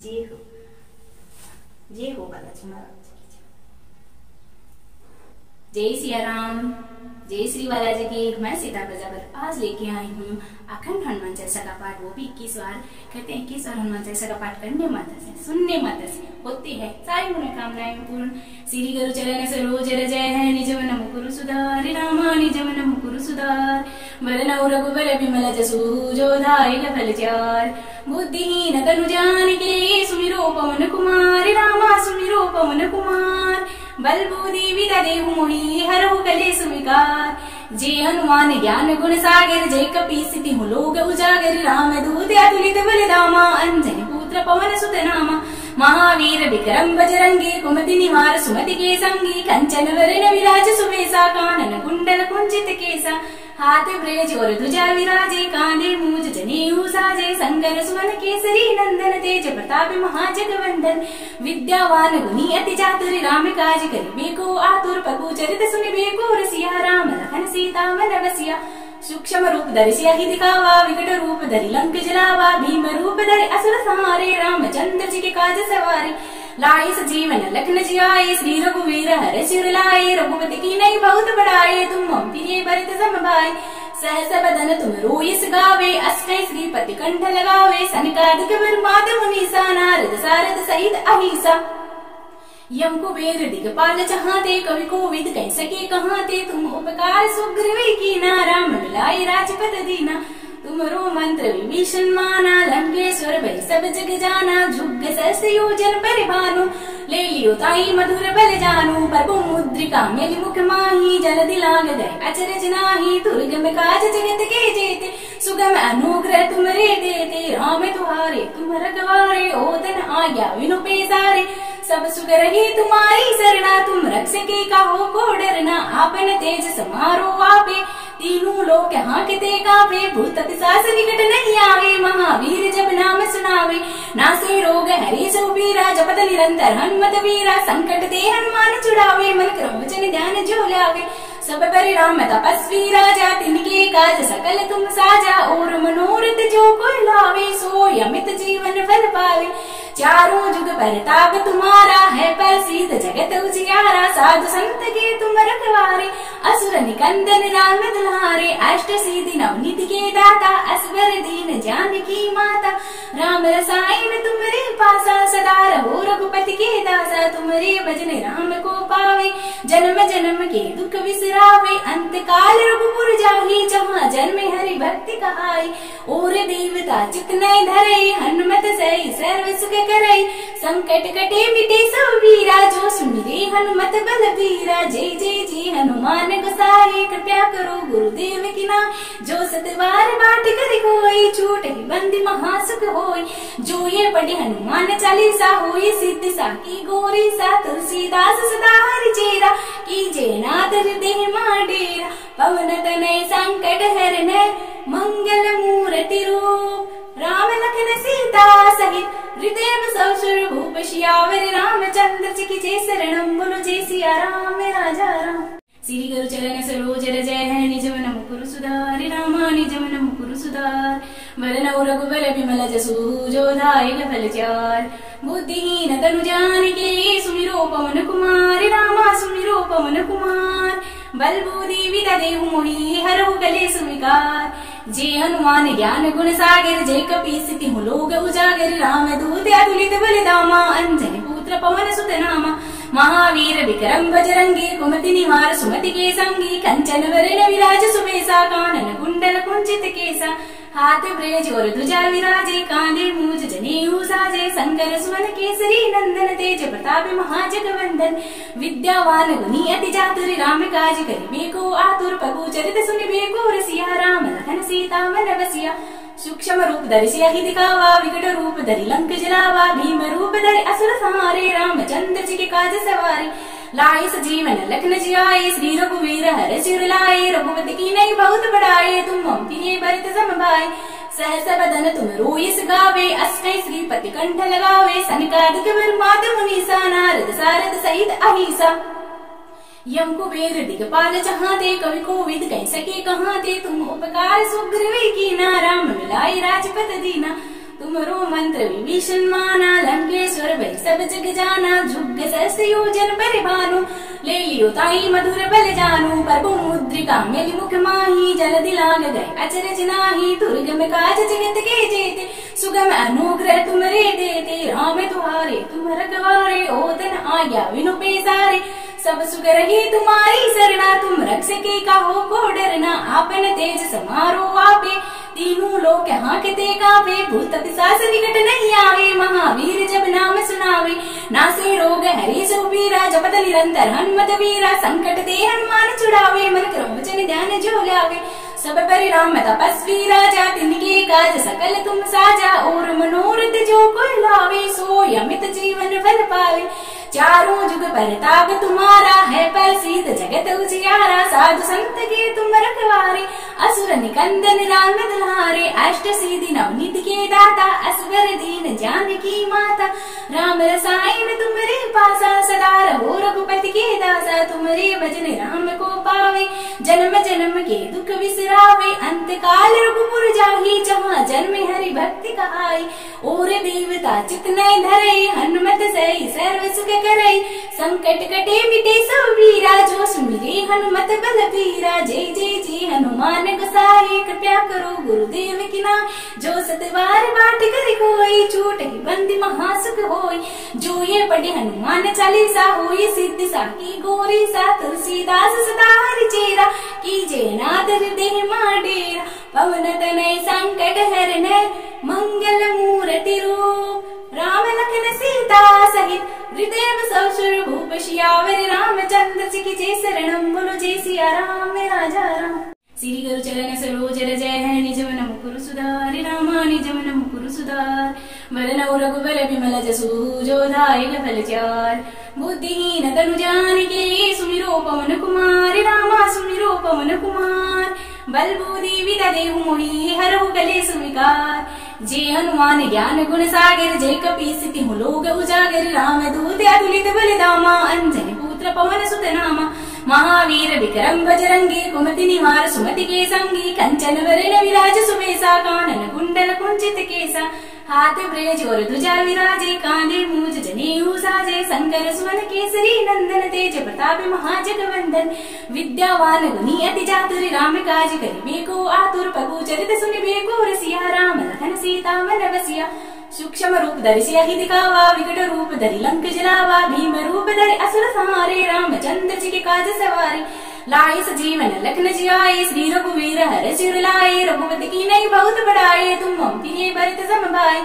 जय हो, जय हो बालाजी महाराज की जय। जय सिया राम, जय श्री बालाजी की। मैं सीता प्रजापति आज लेके आई हूँ अखंड हनुमान चालीसा का पाठ, वो भी 21 बार। कहते हैं 21 बार हनुमान चालीसा का पाठ करने मात्र से, सुनने मात्र से होती है सारी मनोकामनाएं पूर्ण। श्री गुरु चरण सरोज रज है, निज मन मुकुरु सुधारि रामा, निज मन मुकुरु सुधार। वरनौ रघुबर विमल जसु, जो दायक फल चार। बुद्धिहीन तनु जानिके, सुमिरो पवन कुमार रामा, सुमिरो पवन कुमार। बल बुद्धि विद्या देहु मोहि, हरहु कलेस विकार। जय हनुमान ज्ञान गुण सागर, जय कपीस तिहु लोक उजागर। राम दूत अतुलित बल धामा, अंजनी पुत्र पवन सुत नामा। महावीर विक्रम बजरंगी, कुमति निवार सुमति के संगी। कंचन वरण विराज सुबेसा, कानन कुंडल कुंचित केसा। हाथ ब्रेज और ध्वजा विराजे, कांधे मूज जनेऊ साजे। शंकर सुवन केसरी नंदन, तेज प्रताप महाजगवंदन। विद्यावान गुणी अति चातुर, राम काज करिबे को आतुर। प्रभु चरित सुनिबे को रसिया, राम लखन सीता मन बसिया। सूक्ष्म रूप धरि सियाहि दिखावा, विकट रूप धरि लंक जलावा। भीम रूप धरि असुर संहारे, रामचंद्र जी के काज सवारे। लाए सजीवन लखन जियाए, श्री रघुवीर हर्ष उर लाए। रघुपति की नई बहुत बढ़ाए, तुम मम प्रिय भरत सम भाई। सहस बदन तुम रोयस गावे, अष्टै श्रीपति कंठ लगावे। सनकादिक ब्रह्मादि मुनीसा, नारद सारद सहित अहिसा। यम कुबेर दिगपाल चहाते, कवि कोविद कह सके कहाते। तुम उपकार सुग्रीव कीना, राम मिलाए राजपद दीना। तुमरो मंत्र विभीषण माना, लंकेश्वर भय सब जग जाना। झुग सहस्त्र योजन परिभानु, ले लियो ताई मधुर बल जानु। प्रभु मुद्रिका मेलि मुख माही, जल्दी लाग गए अचरज नाही। दुर्गम काज जगत के जेते, सुगम अनुग्रह तुमरे देते। राम तुम्हारे तुम रखवारे, ओदन आज्ञा विनु पेसारे। सब सुख रही तुम्हारी सरना, तुम रक्षके काहू को डरना। आपन तेज समारो आपे, तीनों लोक हांकते कांपे। भूत पिशाच निकट नहीं आवे, महावीर जब नाम सुनावे। नासे रोग हरे सब पीरा, जपत निरंतर हनुमत वीरा। संकट ते हनुमान छुड़ावे, मन क्रम वचन ध्यान जो लावे। सब पर राम तपस्वी राजा, तिनके काज सकल तुम साजा। और मनोरथ जो कोई लावे, सो अमित जीवन फल पावे। चारों जुग परताप तुम्हारा है, प्रसिद्ध जगत उजियारा। साधु संत के तुम रखवारे, असुर निकंदन राम दुलारे। अष्ट सिद्धि नवनीत के दाता, असवर दीन जानकी माता। राम रसायन तुमरे पासा, सदा रहो रघुपति के दासा। तुमरे भजन राम को पावे, जन्म जन्म के दुख विसरावे। अंत काल रघुपुर जाहि, जहाँ जन्म हरि भक्ति कहाई। और देवता चित नहीं धरे, हनुमत सही सर्व सुख करे। संकट कटे मिटे सब वीरा, जो सुमिरे हनुमत बलबीरा। जय जय जय हनुमान गोसाई, कृपया करो गुरुदेव की नाम। जो सतबार बाट कर कोई, छूटे बंदी महासुख होई। जो ये पढ़े हनुमान चालीसा, होई सिद्धि साकी गोरी सा। तुलसीदास सदा हरि चेरा, कीजे नाथ हृदय मां डेरा। पवन तनय संकट हरने, मंगल मूर्ति रूप। राम लखन सीता सहित, हृदय सब सुर भूप। सियावर रामचंद्र जी की जय। शरणम बोलो जय सिया राम राजा राम। श्री गुरु चरण सरोज रज है, निज मन मुकुरु सुधारि रामा, निज मन मुकुरु सुधार। वरनौ रघुबर विमल जसु, जो दायक फल चार। बुद्धिहीन तनु जानिके, सुमिरो पवन कुमार रामा, सुमिरो पवन कुमार। बल बुद्धि विद्या देहु मोहि, हरहु कलेस विकार। जय हनुमान ज्ञान गुण सागर, जय कपीस तिहु लोक उजागर। राम दूत अतुलित बल धामा, अंजनी पुत्र पवन सुत नामा। महावीर विक्रम बजरंगी, कुमति निवार सुमति के संगी। कंचन वरण विराज सुबेसा, कानन कुंडल कुंचित केसा। हाथ ब्रेज और ध्वजा विराजे, कांधे मूज जनेऊ साजे। शंकर सुवन केसरी नंदन, तेज प्रताप महाजगवंदन। विद्यावान गुणी अति चातुर, राम काज करिबे को आतुर। प्रभु चरित सुनिबे को रसिया, राम लखन सीता मन बसिया। सूक्ष्म रूप धरि सियाहि दिखावा, विकट रूप धरि लंक जलावा। भीम रूप धरि असुर संहारे, रामचंद्र जी के काज सवारे। लाए सजीवन लखन जियाए, श्री रघुवीर हर्ष उर लाए। रघुपति की नई बहुत बढ़ाए, तुम मम प्रिय भरत सम भाई। सहस बदन तुम रोयस गावे, अष्टै श्रीपति कंठ लगावे। सनकादिक ब्रह्मादि मुनीसा, नारद सारद सहित अहिसा। यम कुबेर दिगपाल चहाते, कवि कोविद कह सके कहाते। तुम उपकार सुग्रीव कीना, राम मिलाए राजपद दीना। तुमरो मंत्र विभीषण माना, लंकेश्वर भय सब जग जाना, झुग सहस्त्र योजन परिभानु, ले लियो ताई मधुर बल जानू, प्रभु मुद्रिका मेलि मुख माही, जलधि लाग गए अचरज नाही, दुर्गम काज जगत के जेते, सुगम अनुग्रह तुमरे देते, राम तुम्हारे तुम रखवारे, ओतन आज्ञा विनु पेसारे, सब सुख रही तुम्हारी सरना, तुम रक्षके काहो को डरना, आपन तेज समारो आपे, तीनों लोक हाँकते कांपे, भूत पिशाच निकट नहीं आवे, महावीर जब नाम सुनावे, नासे रोग हरे सो पीरा, जपत निरंतर हनुमत वीरा, संकट ते हनुमान छुड़ावे, मन क्रम वचन ध्यान जो लावे, सब परिणाम तपस्वी राजा, तिनके काज सकल तुम साजा, और मनोरथ जो कोई लावे, सो अमित जीवन फल पावे, चारों जुग परताप तुम्हारा है, प्रसिद्ध जगत उजियारा, साधु संत के तुम रखवारे, असुर निकंदन राम दुलारे, अष्ट सिद्धि नवनीत के दाता, असवर दीन जानकी माता, राम रसायन तुम्हारे पासा, सदा रहो रघुपति के दासा, तुम्हारे भजन राम को पावे, जन्म जन्म के दुख विसरावे, अंत काल रघुपुर जाहि, जहाँ जन्म हरि भक्ति कहाई, और देवता चित नहीं धरे, हनुमत सही सर्व सुख करे, संकट कटे मिटे सब वीरा, जो सुमिरे हनुमत बल बीरा, जय जय जय हनुमान गोसाई, कृपया करो गुरुदेव की नाम, जो सतबार बाट कर कोई, छूट ही बंदी महासुख होई, जो ये पढ़े हनुमान चालीसा, होई सिद्ध साकी गोरी सा, तुलसीदास सदा हरि चेरा, कीजे नाथ हृदय माडेरा, पवन तनय संकट हरने, मंगल मूर्ति रूप, राम लखन सीता सहित, हृदय सब सुर भूप सियावर, रामचंद्र जी की जय शरणम, बोलो जय सिया राम राजा राम। श्री गुरु चरण सरोज रज है, निज मन मुकुर सुधार, रामा निज मन मुकुर सुधार, वरन रघुबर विमल जसु, जो दायक फल चार, बुद्धिहीन तनु जानिके, सुमिरो पवन कुमार, रामा सुमिरो पवन कुमार, बल बुद्धि विद्या देहु मोहि, हरहु कलेश विकार, जय हनुमान ज्ञान गुण सागर, जय कपीस तिहु लोक उजागर, राम दूत अतुलित बल धामा, अंजनी पुत्र पवन सुत नामा, महावीर विक्रम बजरंगी, कुमति निवार सुमति के संगी, कंचन वरण विराज सुबेसा, कानन कुंडल कुंचित केसा, हाथ ब्रेज और ध्वजा विराजे, कांधे मूज जनेऊ साजे, शंकर सुवन केसरी नंदन, तेज प्रताप महाजगवंदन, विद्यावान गुणी अति चातुर, राम काज करिबे को आतुर, प्रभु चरित सुनिबे को रसिया, राम लखन सीता मन बसिया, सूक्ष्म रूप धरि सियाहि दिखावा, विकट रूप धरि लंक जलावा, भीम रूप धरि असुर संहारे, रामचंद्र जी के काज सवारे, लाए सजीवन लखन जियाए, श्री रघुवीर हर सिर लाए, रघुपति की नहीं बहुत बढ़ाए, तुम मम प्रिय भरत सम भाई,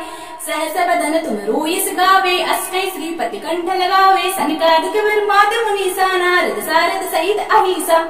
सहस बदन तुम रोयस गावे, अष्टै श्रीपति कंठ लगावे, सनकादिक ब्रह्मादि मुनीसा, नारद सारद सहित अहिसा,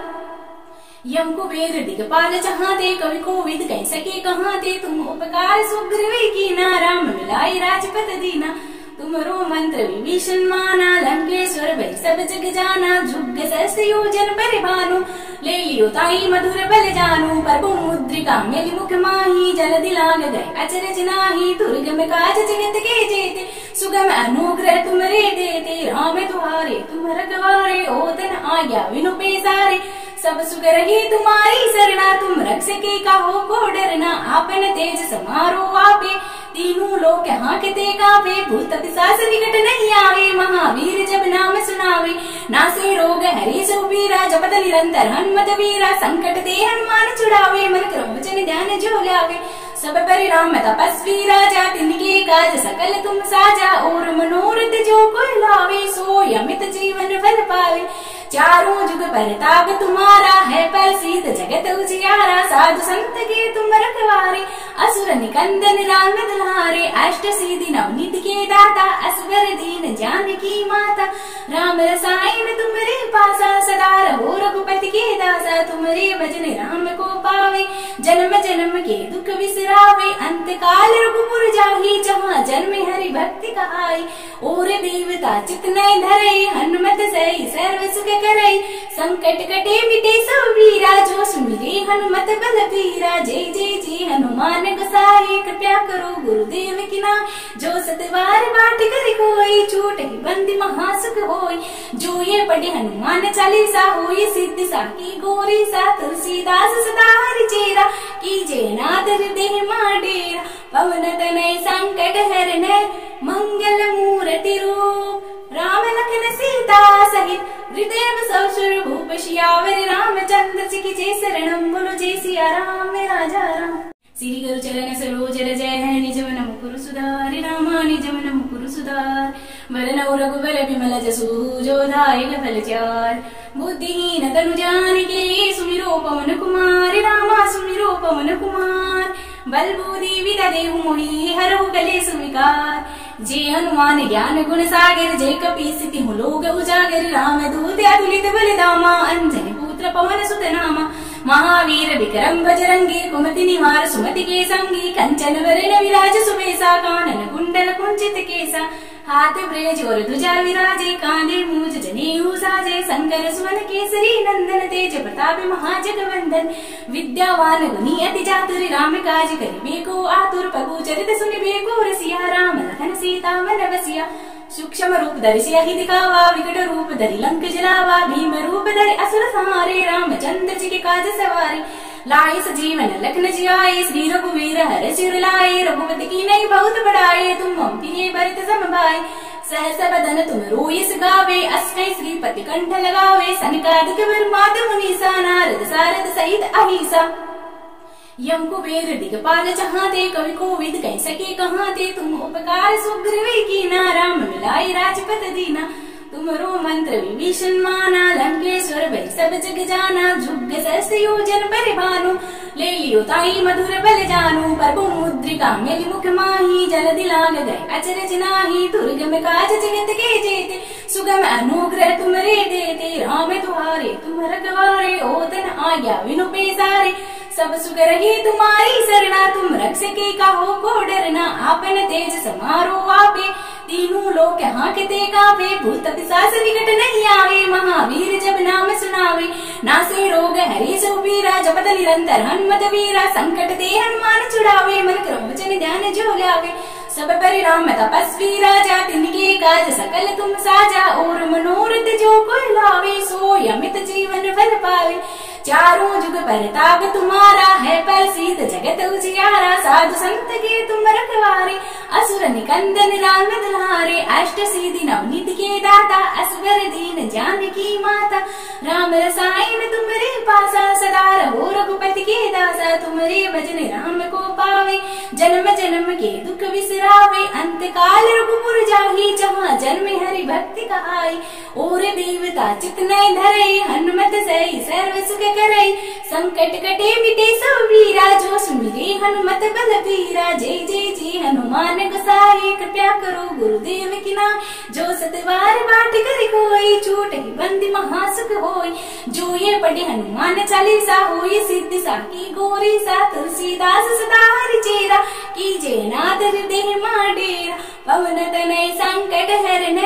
यम कुबेर दिगपाल चाहते, कवि कोविद कह सके कहाते, तुम उपकार सुग्रीव कीना, राम मिलाए राजपत दीना, तुमरो मंत्र विभीषण माना, लंकेश्वर भय सब जग जाना, झुग सहस्त्र योजन परिभानु, ले लियो ताई मधुर बल जानू, प्रभु मुद्रिका मेलि मुख माही, जलधि लाग गए अचरज नाही, दुर्गम काज जगत के जेते, सुगम अनुग्रह तुमरे देते, राम तुम्हारे तुम रखवारे, ओतन आज्ञा विनु पेसारे, सब सुख रही तुम्हारी सरना, तुम रक्षके काहो को डरना, आपन तेज समारो आपे, तीनों लोक हाँकते कांपे, भूत पिशाच निकट नहीं आवे, महावीर जब नाम सुनावे, नासे रोग हरे सो पीरा, जपत निरंतर हनुमत वीरा, संकट ते हनुमान छुड़ावे, मन क्रम वचन ध्यान जो लावे, सब परिणाम तपस्वी राजा, तिनके काज सकल तुम साजा, और मनोरथ जो कोई लावे, सो अमित जीवन फल पावे, चारों जुग परताप तुम्हारा है, प्रसिद्ध जगत उजियारा, साधु संत के तुम रखवारे, असुर निकंदन राम दुलारे, अष्ट सिद्धि नवनीत के दाता, असवर दीन जानकी माता, राम रसायन तुम्हारे पासा, सदा रहो रघुपति के दासा, तुम्हारे भजन राम को पावे, जन्म जन्म के दुख विसरावे, अंत काल रघुपुर जाहि, जहाँ जन्म हरि भक्ति कहाई, और देवता चित नहीं धरे, हनुमत सही सर्व सुख करे, संकट कटे मिटे सब वीरा, जो सुमिरे हनुमत बल बीरा, जय जय जय हनुमान गोसाई, कृपया करो गुरुदेव की नाम, जो सतबार बाट कर कोई, होई छूटहि बंदी महासुख होई। जो ये पढ़े हनुमान चालीसा होई सिद्धि साकी गोरी सा। तुलसीदास सदा हरि चेरा कीजे नाथ हृदय मा डेरा। पवन तनय संकट हरन मंगल मूर्ति रूप। राम लखन सीता सहित हृदय बसौ सुर भूप। सियावर रामचंद्र जी की शरणम बोलो जय सिया राम राजा राम। श्री गुरु चरण सरोज रज है निज मन मुकुर सुधारि। रामा निज मन मुकुर सुधार। वरन रघुबर विमल जसु जो दायक फल चार। बुद्धिहीन तनु जानिके सुमिरो पवन कुमार। रामा सुमिरो पवन कुमार। बल बुद्धि विद्या देहु मोहि हरहु कलेस विकार। जे हनुमान ज्ञान गुण सागर जय कपीस तिहु लोक उजागर। राम दूत अतुलित बल धामा अंजनी पुत्र पवन सुत नामा। महावीर विक्रम बजरंगी कुमति निवार सुमति के संगी। कंचन वरण विराज सुबेसा कानन कुंडल कुंचित केसा। हाथ ब्रज और ध्वजा विराजे कांधे मूज जनेऊ साजे। शंकर सुवन केसरी नंदन तेज प्रताप महाजगवंदन। विद्यावान गुणी अति चातुर राम काज करिबे को आतुर। प्रभु चरित सुनिबे को रसिया। राम लखन सीता मन बसिया। सूक्ष्म रूप धरि सियहि दिखावा विकट रूप धरि लंक जलावा। भीम रूप धरि असुर संहारे रामचंद्र जी के काज सवारे। लाए सजीवन लखन जियाए श्री रघुवीर हर सिर लाए। रघुपति की नई बहुत बड़ाए तुम मम प्रिय भरत सम भाई। सहस बदन तुम रोयस गावे अष्टै श्रीपति कंठ लगावे। सनकादिक ब्रह्माद मुनीसा नारद सारद सहित अहिसा। यम कुबेर दिगपाल चाहते कवि कोविद कह सके कहाँ थे। तुम उपकार सुग्रीव कीना राम मिलाए राजपत दीना। तुमरो मंत्र विभीषण माना लंकेश्वर भय सब जग जाना। जुग सहस्त्र योजन परिभानु ले लियो ताई मधुर बल जानू। प्रभु मुद्रिका मेलि मुख माही जल दिलाग गए अचरज नाही। दुर्गम काज जगत के जेते सुगम अनुग्रह तुमरे देते। राम तुम्हारे तुम रखवारे ओतन आज्ञा विनु पेसारे। सब सुख रही तुम्हारी सरना तुम रक्षके काहो को डरना। आपन तेज समारो आपे तीनों लोक हाँकते कांपे। भूत पिशाच निकट नहीं आवे महावीर जब नाम सुनावे। नासे रोग हरे सो पीरा जपत निरंतर हनुमत वीरा। संकट ते हनुमान छुड़ावे मन क्रम वचन ध्यान जो लागे। सब परिणाम तपस्वी राजा तिनके काज सकल तुम साजा। और मनोरथ जो कोई लावे सो अमित जीवन फल पावे। चारों जुग परताप तुम्हारा है प्रसिद्ध जगत उजियारा। साधु संत के तुम रखवारे असुर निकंदन राम दुलारे। अष्ट सिद्धि नवनीत के दाता असवर दीन जानकी माता। राम रसायन तुमरे पासा सदा रहो रघुपति के दासा। तुमरे भजन राम को पावे जन्म जन्म के दुख विसरावे। अंत काल रघुपुर जाहि जहाँ जन्म हरि भक्ति कहाई। और देवता चित नहीं धरे हनुमत सही सर्व सुख करे। संकट कटे मिटे सब वीरा जो सुमिरे हनुमत बल बीरा। जय जय जय हनुमान गोसाई कृपया करो गुरुदेव की नाम। जो सतवार बाट कर कोई छूटहि बंदी महासुख होई। जो ये पढ़े हनुमान चालीसा होई सिद्धि साकी गोरी सा। तुलसीदास सदा हरि चेरा कीजे नाथ हृदय मा डेरा। पवन तनय संकट हरन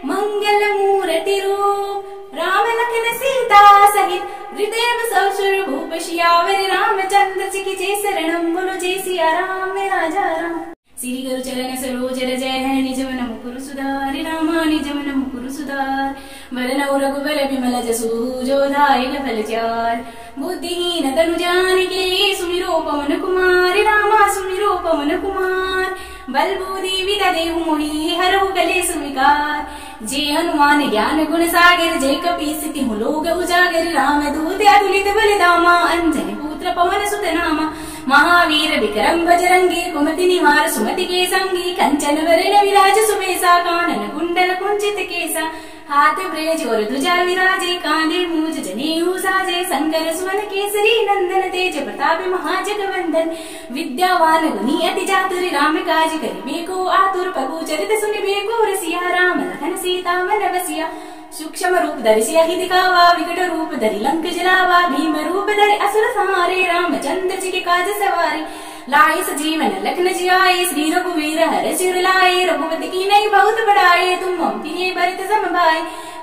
मंगल मूर्ति रूप। राम लखन सीता सहित हृदय बसौ सुर भूप। सियावर रामचंद्र जी की शरणम बोलो जय सिया राम राजा राम। श्री गुरु चरण सरोज रज है निज मन मुकुर सुधारि। रामा निज मन मुकुर सुधार। वरन रघुबर विमल जसु जो दायक फल चार। बुद्धिहीन तनु जानिके सुमिरो पवन कुमार। रामा सुमिरो पवन कुमार। बल बुद्धि विद्या देहु मोहि हरहु कलेस विकार। जे हनुमान ज्ञान गुण सागर जय कपीस तिहु लोक उजागर। राम दूत अतुलित बल धामा अंजनी पुत्र पवन सुत नामा। महावीर विक्रम बजरंगी कुमति निवार सुमति के संगी। कंचन वरण विराज सुबेसा कानन कुंडल कुंचित केसा। हाथ ब्रज और ध्वजा विराजे कांधे मूज जनेऊ साजे। शंकर सुवन केसरी नंदन तेज प्रताप महाजगवंदन। विद्यावान गुणी अति चातुर राम काज करिबे को आतुर। प्रभु चरित सुनिबे को रसिया। राम लखन सीता मन बसिया। सूक्ष्म रूप धरि सियहि दिखावा विकट रूप धरि लंक जलावा। भीम रूप धरि असुर संहारे रामचंद्र जी के काज सवारे। लाए सजीवन लखन जियाए श्री रघुवीर हर सिर लाए। रघुपति की नई बहुत बड़ाए तुम मम प्रिय भरत सम भाई।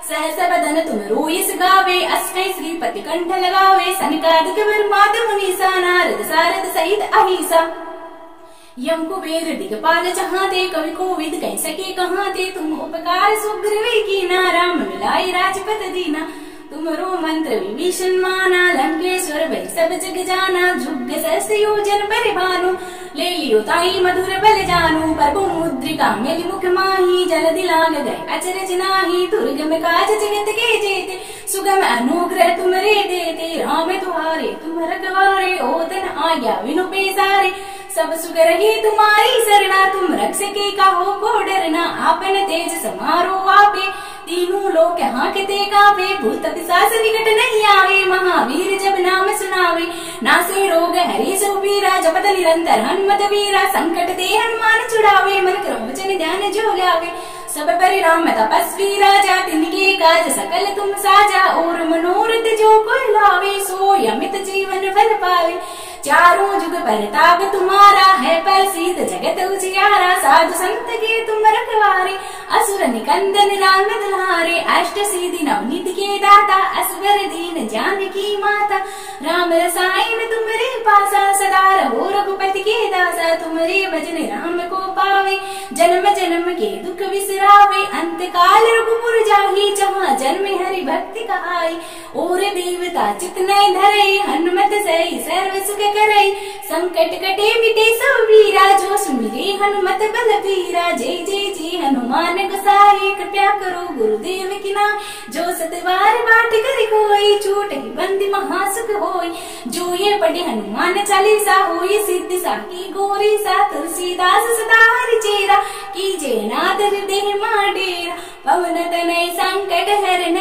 सहस बदन तुम रोयस गावे अष्टै श्रीपति कंठ लगावे। सनकादिक ब्रह्माद मुनीसा नारद सारद सहित अहिसा। यम कुबेर दिगपाल जहाँ ते, कवि कोविद कह सके कहाँ ते। तुम उपकार सुग्रीव की ना, राम मिलाई राजपत दीना। तुमरो मंत्र विभीषण माना, लंकेश्वर भई सब जग जाना। जुग सहस्त्र योजन परिभानु, ले लियो ताई मधुर बल जानू। प्रभु मुद्रिका मेलि मुख माही, जल्दी लाग गए अचरज नाही। दुर्गम काज जगत के जेते, सुगम अनुग्रह तुमरे देते। राम तुम्हारे तुम रखवारे, ओतन आज्ञा विनु पेसारे। सब सुख रही तुम्हारी सरना, तुम रक्षके काहो को डरना। आपन तेज समारो आपे, तीनों लोक हांकते कांपे। भूत पिशाच निकट नहीं आवे, महावीर जब नाम सुनावे। नासे रोग हरि सुबीरा, जपत निरंतर हनुमत वीरा। संकट ते हनुमान छुड़ावे, मन क्रम वचन ध्यान जो लावे। सब परिणाम तपस्वी राजा, तिनके काज सकल तुम साजा। और मनोरथ जो कोई लावे, सो अमित जीवन फल पावे। चारों जुग परताप तुम्हारा, है प्रसिद्ध जगत उजियारा। साधु संत के तुम रखवारे, असुर निकंदन राम दुलारे। अष्ट सिद्धि नवनीत के दाता, असवर दीन जानकी माता। राम रसायन तुमरे पासा, सदा रहो रघुपति के दासा। तुमरे भजन राम को पावे, जन्म जन्म के दुख विसरावे। अंत काल रघुपुर जाहि, जहाँ जन्म हरि भक्ति कहाई। और देवता चित नहीं धरे, हनुमत सही सर्व सुख करई। संकट कटे मिटे सब वीरा, जो सुमिरे हनुमत बलबीरा। जय जय जय हनुमान गोसाई, कृपया करो गुरुदेव की नाम। जो सतबार बाट कर कोई, छूटहि बंदी महासुख होई। जो ये पढ़े हनुमान चालीसा, होई सिद्धि साकी गोरी सा। तुलसीदास सदा हरि चेरा, कीजे नादर देह माडेरा। पवन तनय संकट हरन,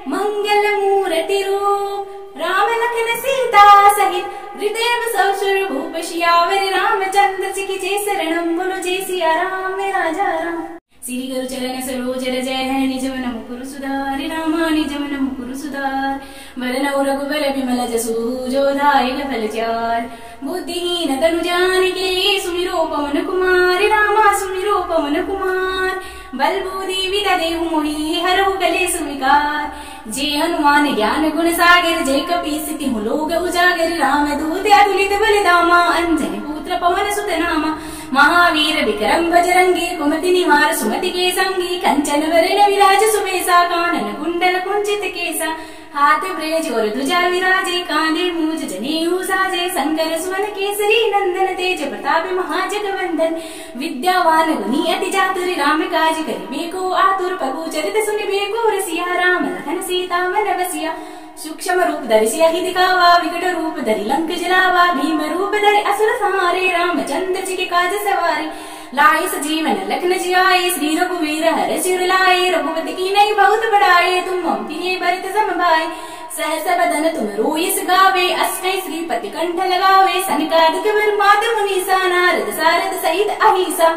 मंगल मूर्ति रूप। राम लखन सीता सहित, हृदय बसव सुर भूप। सियावर रामचंद्र जी की जय शरणम, बोलो जय सिया राम राजा राम। श्री गुरु चरण सरोज रज है, निज मन मुकुर सुधारि। रामा निज मन मुकुर सुधार, बरन रघुबर विमल जसु। जो दायक फल चार, बुद्धिहीन तनु जानिके। सुमिरो पवन कुमार, रामा सुमिरो पवन कुमार। बल बुद्धि विद्या देहु मोहि, हरहु कलेस विकार। जे हनुमान ज्ञान गुण सागर, जय कपीस तिहु लोक उजागर। राम दूत अतुलित बल धामा, अंजनी पुत्र पवन सुत नामा। महावीर विक्रम बजरंगी, कुमति निवार सुमति के संगी। कंचन वरण विराज सुबेसा, कानन कुंडल कुंचित केसा। हाथ ब्रेज और ध्वजा विराजे, कांधे मूज जनेऊ साजे। शंकर सुवन केसरी नंदन, तेज प्रताप महाजगवंदन। विद्यावान गुणी अति चातुर, राम काज करिबे को आतुर। प्रभु चरित सुनिबे को रसिया, राम लखन सीता मन बसिया। सूक्ष्म रूप धरि सियहि दिखावा, विकट रूप धरि लंक जलावा। भीम रूप धरि असुर संहारे, रामचंद्र जी के काज सवारे। लाए सजीवन लखन जियाए, श्री रघुवीर हर सिर लाए। रघुपति की नहीं बहुत बड़ाए, तुम मम प्रिय भरत सम भाई। सहस बदन तुम रोयस गावे, अष्टै श्रीपति कंठ लगावे। सनकादिक ब्रह्माद मुनीसा, नारद सारद सहित अहिसा।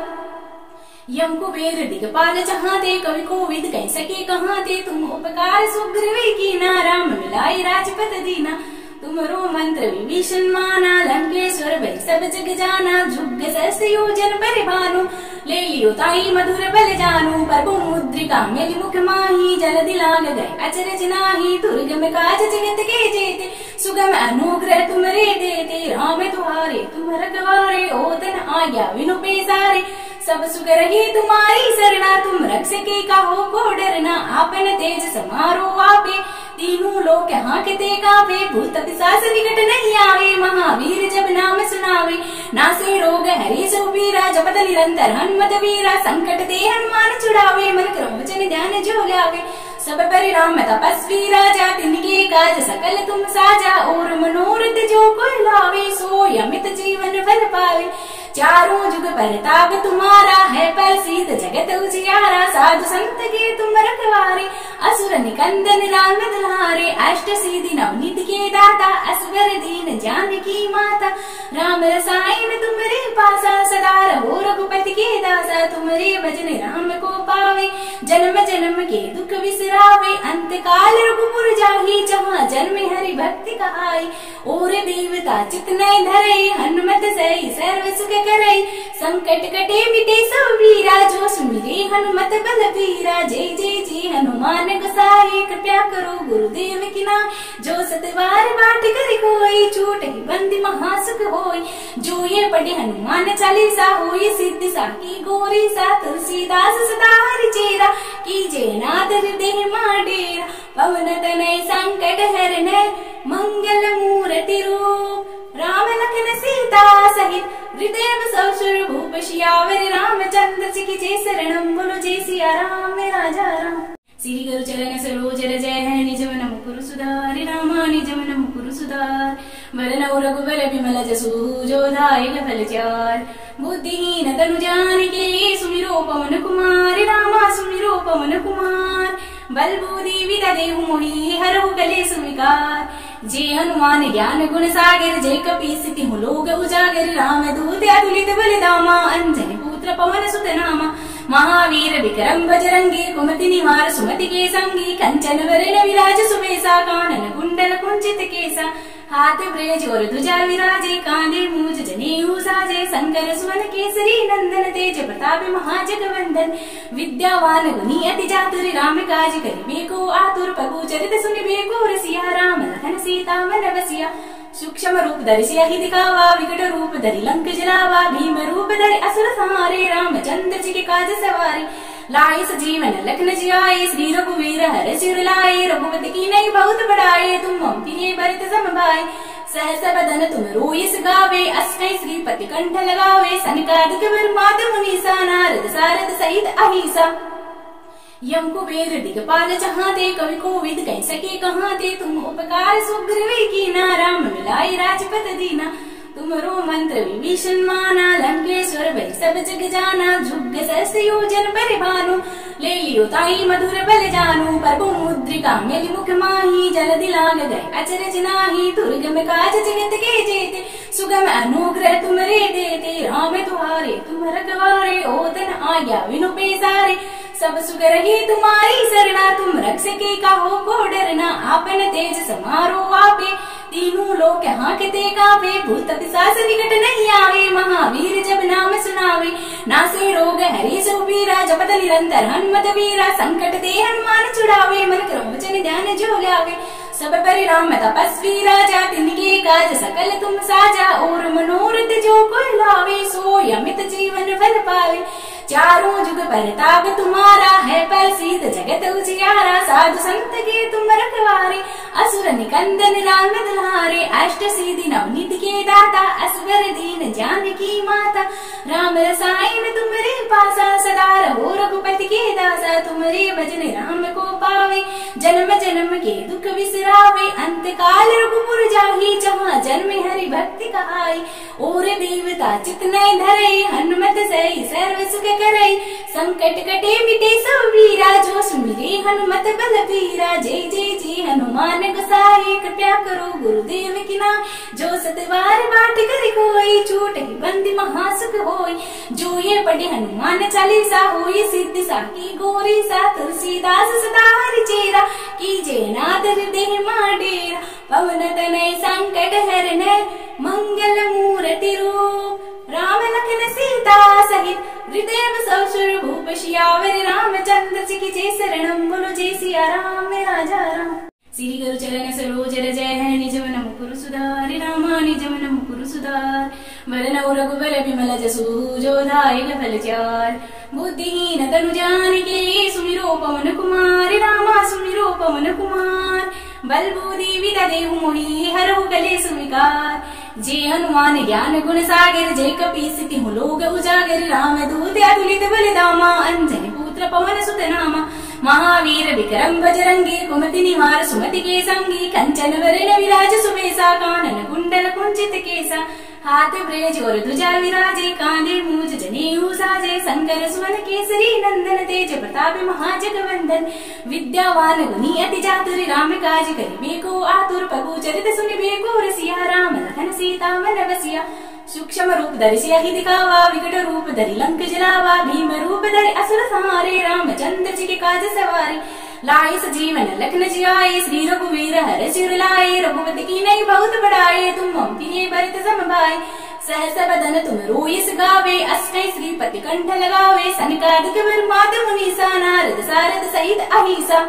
यम कुबेर दिगपाल जहाँ ते, कवि कोविद कह सके कहाँ ते। तुम उपकार सुग्रीव की ना, राम मिलाई राजपत दीना। तुमरो मंत्र विभीषण माना, लंकेश्वर भई सब जग जाना। जुग सहस्त्र योजन परिभानु, ले लियो ताई मधुर बल जानू। प्रभु मुद्रिका मेलि मुख माही, जल्दी लाग गए अचरज नाही। दुर्गम काज जगत के जेते, सुगम अनुग्रह तुमरे देते। राम तुम्हारे तुम रखवारे, ओतन आज्ञा विनु पेसारे। सब सुख रही तुम्हारी सरना, तुम रक्षके काहो को डरना। आपन तेज समारो आपे, तीनों लोक हांकते कांपे। भूत पिशाच निकट नहीं आवे, महावीर जब नाम सुनावे। नासे रोग हरि सुबीरा, जपत निरंतर हनुमत वीरा। संकट ते हनुमान छुड़ावे, मन क्रम वचन ध्यान जो लावे। सब परिणाम तपस्वी राजा, तिनके काज सकल तुम साजा। और मनोरथ जो कोई लावे, सो अमित जीवन फल पावे। चारों जुग परताप तुम्हारा, है प्रसिद्ध जगत उजियारा। साधु संत के तुम रखवारे, असुर निकंदन राम दुलारे। अष्ट सिद्धि नवनीत के दाता, असवर दीन जानकी माता। राम रसायन तुमरे पासा, सदा रहो रघुपति के दासा। तुमरे भजन राम को पावे, जन्म जन्म के दुख विसरावे। अंत काल रघुपुर जाहि, जहाँ जन्म हरि भक्ति कहाई। और देवता चित नहीं धरे, हनुमत सही सर्व सुख करई। संकट कटे मिटे सब वीरा, जो सुमिरे हनुमत बलबीरा। जय जय जय हनुमान गोसाई, कृपया करो गुरुदेव की नाम। जो सतवार बाट कर कोई, छूट ही बंदी महासुख होई। जो ये पढ़े हनुमान चालीसा, होई सिद्धि साकी गोरी सा। तुलसीदास सदा हरि चेरा, कीजे नाथ हृदय मां डेरा। पवन तनय संकट हरने, मंगल मूर्ति रूप। राम लखन सीता सहित, हृदय बसौ सुर भूप। सियावर रामचंद्र जी की जय शरणम, बोलो जय सिया राम राजा राम। श्री गुरु चरण सरोज रज है, निज मन मुकुर सुधार। रामा निज मन मुकुर सुधार। बरन रघुबर बिमल जसु, जो दायक फल चार। बुद्धिहीन तनु जानिके, सुमिरो पवन कुमार। रामा सुमिरो पवन कुमार। बल बुद्धि विद्या देहु मोहि, हरहु कलेश विकार। जय हनुमान ज्ञान गुण सागर, जय कपीस तिहु लोक उजागर। राम दूत अतुलित बल धामा, अंजनी पुत्र पवन सुत नामा। महावीर विक्रम बजरंगी, कुमति निवार सुमति के संगी। कंचन वरण विराज सुबेसा, कानन कुंडल कुंचित केसा। हाथ ब्रेज और ध्वजा विराजे, कांधे मूज जनेऊ साजे। शंकर सुवन केसरी नंदन, तेज प्रताप महाजगवंदन। विद्यावान गुणी अति चातुर, राम काज करिबे को आतुर। प्रभु चरित सुनिबे को रसिया, राम लखन सीता मन बसिया। सूक्ष्म रूप धरि सियाहि दिखावा, विकट रूप धरि लंक जलावा। भीम रूप धरि असुर संहारे, रामचंद्र जी के काज सवारे। लाए सजीवन लखन जियाए, श्री रघुवीर हर सिर लाए। रघुपति की नई बहुत बड़ाए, तुम मम प्रिय भरत सम भाई। सहस बदन तुम रोयस गावे, अष्टै श्रीपति कंठ लगावे। सनकादिक ब्रह्मादि मुनीसा, नारद सारद सहित अहिसा। यम कुबेर दिगपाल जहाते, कवि कोविद कह सके कहाते। तुम उपकार सुग्रीव कीना, राम मिलाए राजपत दीना। तुमरो मंत्र विभीषण माना, लंकेश्वर भय सब जग जाना। जुग सहस्त्र योजन परिभानु, ले लियो ताई मधुर बल जानू। प्रभु मुद्रिका मेलि मुख माही, जल्दी लाग गए अचरज नाही। दुर्गम काज जगत के जेते, सुगम अनुग्रह तुमरे देते। राम तुम्हारे तुम रखवारे, ओतन आज्ञा विनु पेसारे। सब सुख रही तुम्हारी सरना, तुम रक्षके काहो को डरना। आपन तेज समारो आपे, तीनों लोक हांकते कांपे। भूत पिशाच निकट नहीं आवे, महावीर जब नाम सुनावे। नासे रोग हरे सुबीरा, जपत निरंतर हनुमत वीरा। संकट ते हनुमान छुड़ावे, मन क्रम वचन ध्यान जो लावे। सब परिणाम तपस्वी राजा, तिनके काज सकल तुम साजा। और मनोरथ जो कोई लावे, सो अमित जीवन फल पावे। चारों जुग परताप तुम्हारा है, प्रसिद्ध जगत उजियारा। साधु संत के तुम रखवारे, असुर निकंदन राम दुलारे। अष्ट सिद्धि नवनीत के दाता, असवर दीन जानकी माता। राम रसायन तुमरे पासा, सदा रहो रघुपति के दासा। तुमरे भजन राम को पावे, जन्म जन्म के दुख विसरावे। अंत काल रघुपुर जाहि, जहाँ जन्म हरि भक्ति कहाई। और देवता चित न धरे, हनुमत सही सर्व सुख करई। संकट कटे मिटे सब वीरा, जो सुमिरे हनुमत बलबीरा। जय जय जय हनुमान गोसाई, कृपया करो गुरुदेव की नाम। जो सतवार बाट कर कोई, छूट ही बंदी महासुख होई। जो ये पढ़े हनुमान चालीसा, होई सिद्धि साकी गोरी सा। तुलसीदास सदा हरि चेरा, कीजे नाथ हृदय मां डेरा। पवन तनय संकट हरने, मंगल मूर्ति रूप। राम लखन सीता सहित, हृदय बसौ सुर भूप। सियावर रामचंद्र जी की जय शरणम, बोलो जय सिया राम राजा राम। श्री गुरु चरण सरोज रज है, निज मन मुकुर सुधार। रामा निज मन मुकुर सुधार। बरन रघुबर बिमल जसु, जो दायक फल चार। बुद्धिहीन तनु जानिके, सुमिरो पवन कुमार। रामा सुमिरो पवन कुमार। बल बुद्धि विद्या देहु मोहि, हरहु कलेश विकार। जय हनुमान ज्ञान गुण सागर, जय कपीस तिहु लोक उजागर। राम दूत अतुलित बल धामा, अंजनी पुत्र पवन सुत नामा। महावीर विक्रम बजरंगी, कुमति निवार सुमति के संगी। कंचन वरण विराज सुबेसा, कानन कुंडल कुंचित केसा। हाथ ब्रेज और ध्वजा विराजे, कांधे मूज जनेऊ साजे। शंकर सुवन केसरी नंदन, तेज प्रताप महाजगवंदन। विद्यावान गुणी अति चातुर, राम काज करिबे को आतुर। प्रभु चरित सुनिबे को रसिया, राम लखन सीता मन बसिया। सूक्ष्म रूप धरि सियाहि दिखावा, विकट रूप धरि लंक जलावा। भीम रूप धरि असुर संहारे, रामचंद्र जी के काज सवारे। लाए सजीवन लखन जियाए, श्री रघुवीर हर सिर लाए। रघुपति की नई बहुत बड़ाए, तुम मम प्रिय भरत सम भाई। सहस बदन तुम रोयस गावे, अष्टै श्रीपति कंठ लगावे, सनकादिक ब्रह्मादि मुनीसा, नारद सारद सहित अहिसा।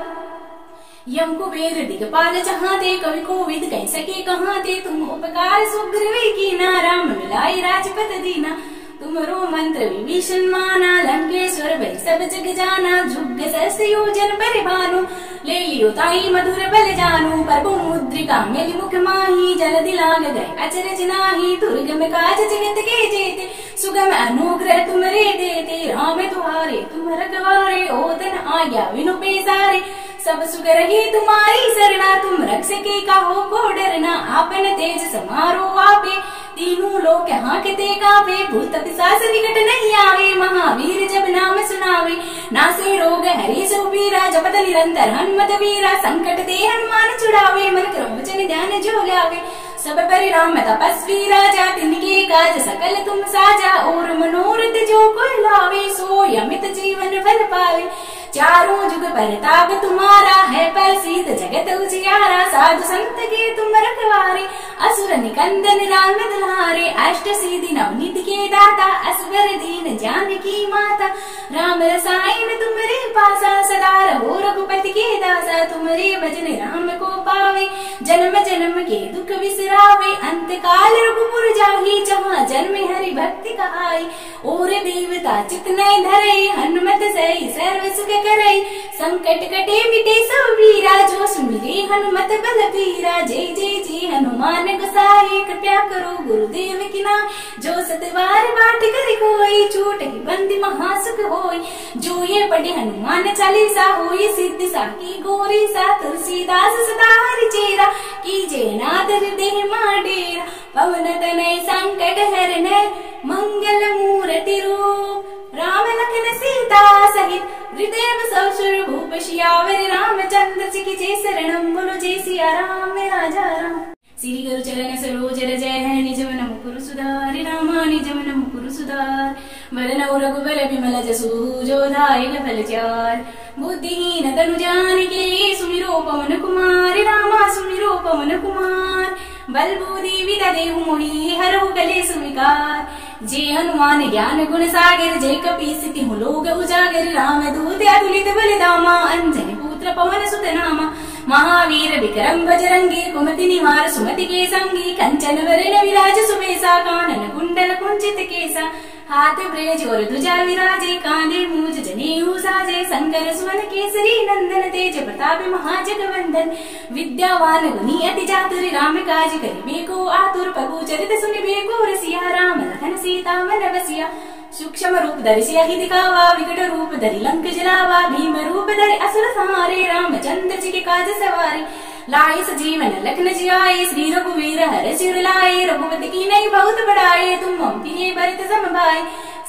यम कुबेर दिगपाल जहाते, कवि कोविद कह सके कहाते, तुम उपकार सुग्रीव कीना, राम मिलाई राजपत दीना। तुमरो मंत्र विभीषण माना, लंकेश्वर भय सब जग जाना, जुग सहस्त्र योजन परिभानु, ले लियो ताई मधुर बल जानू। प्रभु मुद्रिका मेलि मुख माही, जल दिलांग गए अचरज नाही, दुर्गम काज जगत के जेते, सुगम अनुग्रह तुमरे देते। राम तुम्हारे तुम रखवारे, ओतन आज्ञा विनु पेसारे, सब सुख रही तुम्हारी सरना, तुम रक्षके काहो को डरना। आपन तेज समारो आपे, तीनों लोक हांकते कापे, भूत पिशाच निकट नहीं आवे, महावीर जब नाम सुनावे। नासे रोग हरे सो पीरा, जपत निरंतर हनुमत वीरा, संकट ते हनुमान छुड़ावे, मन क्रम वचन ध्यान जो लावे। सब परिणाम तपस्वी राजा, तिनके काज सकल तुम साजा, और मनोरथ जो कोई लावे, सो अमित जीवन फल पावे। चारों जुग परताप तुम्हारा, है प्रसिद्ध जगत उजियारा, साधु संत के तुम रखवारे, असुर निकंदन राम दुलारे। अष्ट सिद्धि नवनीत के दाता, असवर दीन जानकी माता, राम रसायन तुमरे पासा, सदा रहो रघुपति के दासा। तुमरे भजन राम को पावे, जन्म जन्म के दुख बिसरावे, अंत काल रघुपुर जाहि, जहाँ जन्म हरि भक्ति कहाई। और देवता चित नहीं धरे, हनुमत सही सर्व सुख करे, संकट कटे मिटे सब वीरा, जो सुमिरे हनुमत बलबीरा। जय जय जय हनुमान गोसाई, कृपया करो गुरुदेव की नाम, जो सतबार बाट कर कोई, छूट बंदी महासुख होई। जो ये पढ़े हनुमान चालीसा, होई सिद्धि साकी गोरी सा, तुलसीदास सदा हरि चेरा, कीजे नादर देह माडेरा। पवन तनय संकट हरनै, मंगल मूर्ति रूप, राम लखन सीता सहित, हृदय ससुर भूप सियावर। रामचंद्र जी की जय शरणम, बोलो जय सिया राम राजा राम। श्री गुरु चरण सरोज रज है, निज मन मुकुर सुधार, रामा निज मन मुकुर सुधार। वरन रघुबर विमल जसु, जो दायक फल चार। बुद्धिहीन तनु जानिके, सुमिरो पवन कुमार, रामा सुमिरो पवन कुमार। बल बुद्धि विद्या देहु मोहि, हरहु कलेस विकार। जे हनुमान ज्ञान गुण सागर, जे कपीस तिहु लोक उजागर। राम दूत अतुलित बल धामा, अंजनी पुत्र पवन सुत नामा। महावीर विक्रम बजरंगी, कुमति निवार सुमति के संगी। कंचन वरण विराज सुबेसा, कानन कुंडल कुंचित केसा। हाथ ब्रेज और ध्वजा विराजे, कांधे मूज जनेऊ साजे। शंकर सुवन केसरी नंदन, तेज प्रताप महाजगवंदन। विद्यावान गुणी अति चातुर, राम काज करिबे को आतुर। प्रभु चरित सुनिबे को रसिया, राम लखन सीता मन बसिया। सूक्ष्म रूप धरि सियहि दिखावा, विकट रूप धरि लंक जलावा। भीम रूप धरि असुर संहारे, रामचंद्र जी के काज सवारे। लाए सजीवन लखन जियाए, श्री रघुवीर हर सिर लाए। रघुपति की नई बहुत बड़ाए, तुम मम प्रिय भरत सम भाई।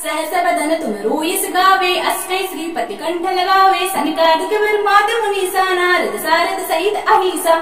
सहस बदन तुम रोयस गावे, अष्टै श्रीपति कंठ लगावे। सनकादिक ब्रह्मादि मुनीसा, नारद सारद सहित अहिसा।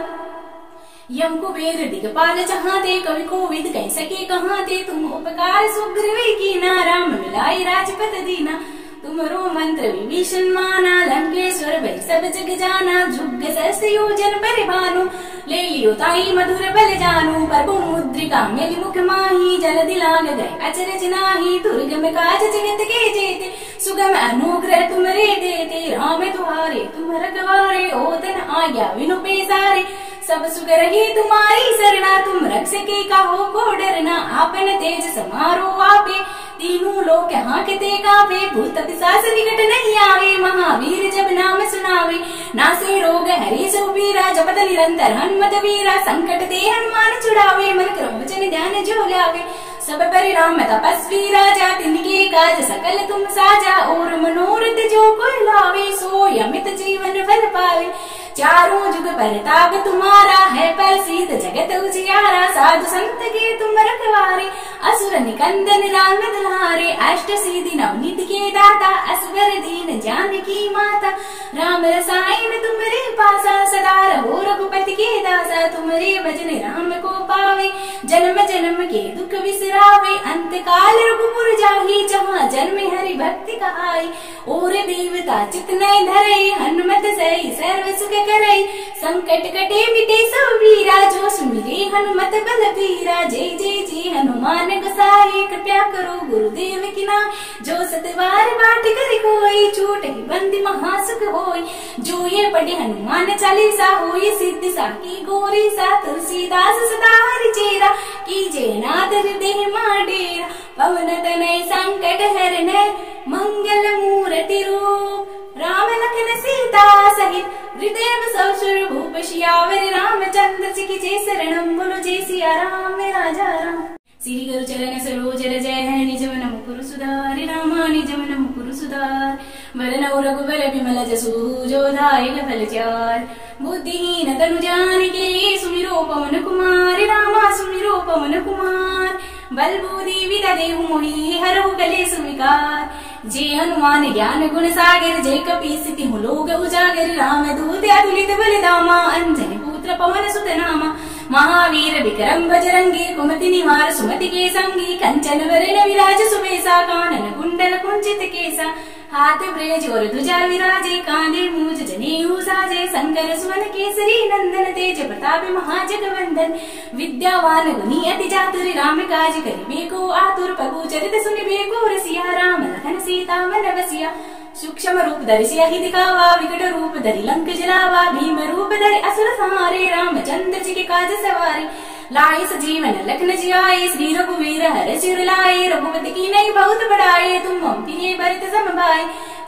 यम कुबेर दिगपाल जहाते, कवि कोविद कह सके कहाते, तुम उपकार सुग्रीव कीना, राम मिलाई राजपत दीना। तुमरो मंत्र विभीषण माना, लंकेश्वर भय सब जग जाना। जुग सहस्त्र योजन परिभानु, ले लियो ताई मधुर बल जानू। प्रभु मुद्रिका मेलि मुख माही, जल दिलांग गए अचरज नाही। दुर्गम काज जगत के जेते, सुगम अनुग्रह तुमरे देते। राम तुम्हारे तुम रखवारे, ओतन आज्ञा विनु पेसारे, सब सुख रही तुम्हारी सरना। तुम रक्षके काहो को डरना, आपन तेज समारो आपे, तीनों लोक हांकते कापे। भूत पिशाच निकट नहीं आवे, महावीर जब नाम सुनावे। नासे रोग हरे सो पीरा, जपत निरंतर हनुमत वीरा। संकट ते हनुमान छुड़ावे, मन क्रम वचन ध्यान जो लावे। सब परिणाम तपस्वी राजा, तिनके काज सकल तुम साजा। और मनोरथ जो कोई लावे, सो अमित जीवन फल पावे। चारों जुग परताप तुम्हारा, है प्रसिद्ध जगत उजियारा। साधु संत के तुम रखवारे, असुर निकंदन राम दुलारे। अष्ट सिद्धि नवनीत के दाता, असवर दीन जानकी माता। राम रसायन तुमरे पासा, सदा रहो रघुपति के दासा, तुम्हारे भजन राम को पावे, जन्म जन्म के दुख बिसरावे, अंत काल रघुपुर जाहि, जहाँ जन्म हरि भक्ति कहाई। और देवता चित नहीं धरे, हनुमत सही सर्व सुख करे, संकट कटे मिटे सब वीरा, जो सुमिरे हनुमत बल बीरा। जय जय जय हनुमान गोसाई, कृपया करो गुरुदेव की नाम, जो सतवार बाट कर कोई, छूट ही बंदी महासुख होई। जो ये पढ़े हनुमान चालीसा, होई सिद्धि साकी गोरी सा, तुलसीदास सदा हरि चेरा, कीजे नाथ हृदय मां डेरा। पवन तनय संकट हरने, मंगल मूर्ति रूप, राम लखन सीता सहित, हृदय सब सुर भूप सियावर, रामचंद्र जी की जय शरणम, बोलो जय सिया राम राजा राम। श्री गुरु चरण सरोज रज है, निज मन मुकुर सुधार, रामा निज मन मुकुर सुधार। वरन रघुबर विमल जसु, जो दायक फल चार, बुद्धिहीन तनु जानिके, सुमिरो पवन कुमार, रामा सुमिरो पवन कुमार। बल बुद्धि विद्या देहु मोहि, हरहु कलेश विकार। जय हनुमान ज्ञान गुण सागर, जय कपीस तिहु लोक उजागर। राम दूत अतुलित बल धामा, अंजनी पुत्र पवन सुत नामा। महावीर विक्रम बजरंगी, कुमति निवार सुमति के संगी। कंचन वरण विराज सुबेसा, कानन कुंडल कुंचित केसा। हाथ ब्रेज और ध्वजा विराजे, कांधे मूज जनेऊ साजे। शंकर सुवन केसरी नंदन, तेज प्रताप महाजगवंदन। विद्यावान गुणी अति चातुर, राम काज करिबे को आतुर। प्रभु चरित सुनिबे को रसिया, राम लखन सीता मन बसिया। सूक्ष्म रूप धरि सियाहि दिखावा, विकट रूप धरि लंक जलावा। भीम रूप धरि असुर संहारे, रामचंद्र जी के काज सवारे। लाए सजीवन लखन जियाए, श्री रघुवीर हर सिर लाए। रघुपति की नई बहुत बढ़ाए, तुम मम प्रिय भरत सम भाई।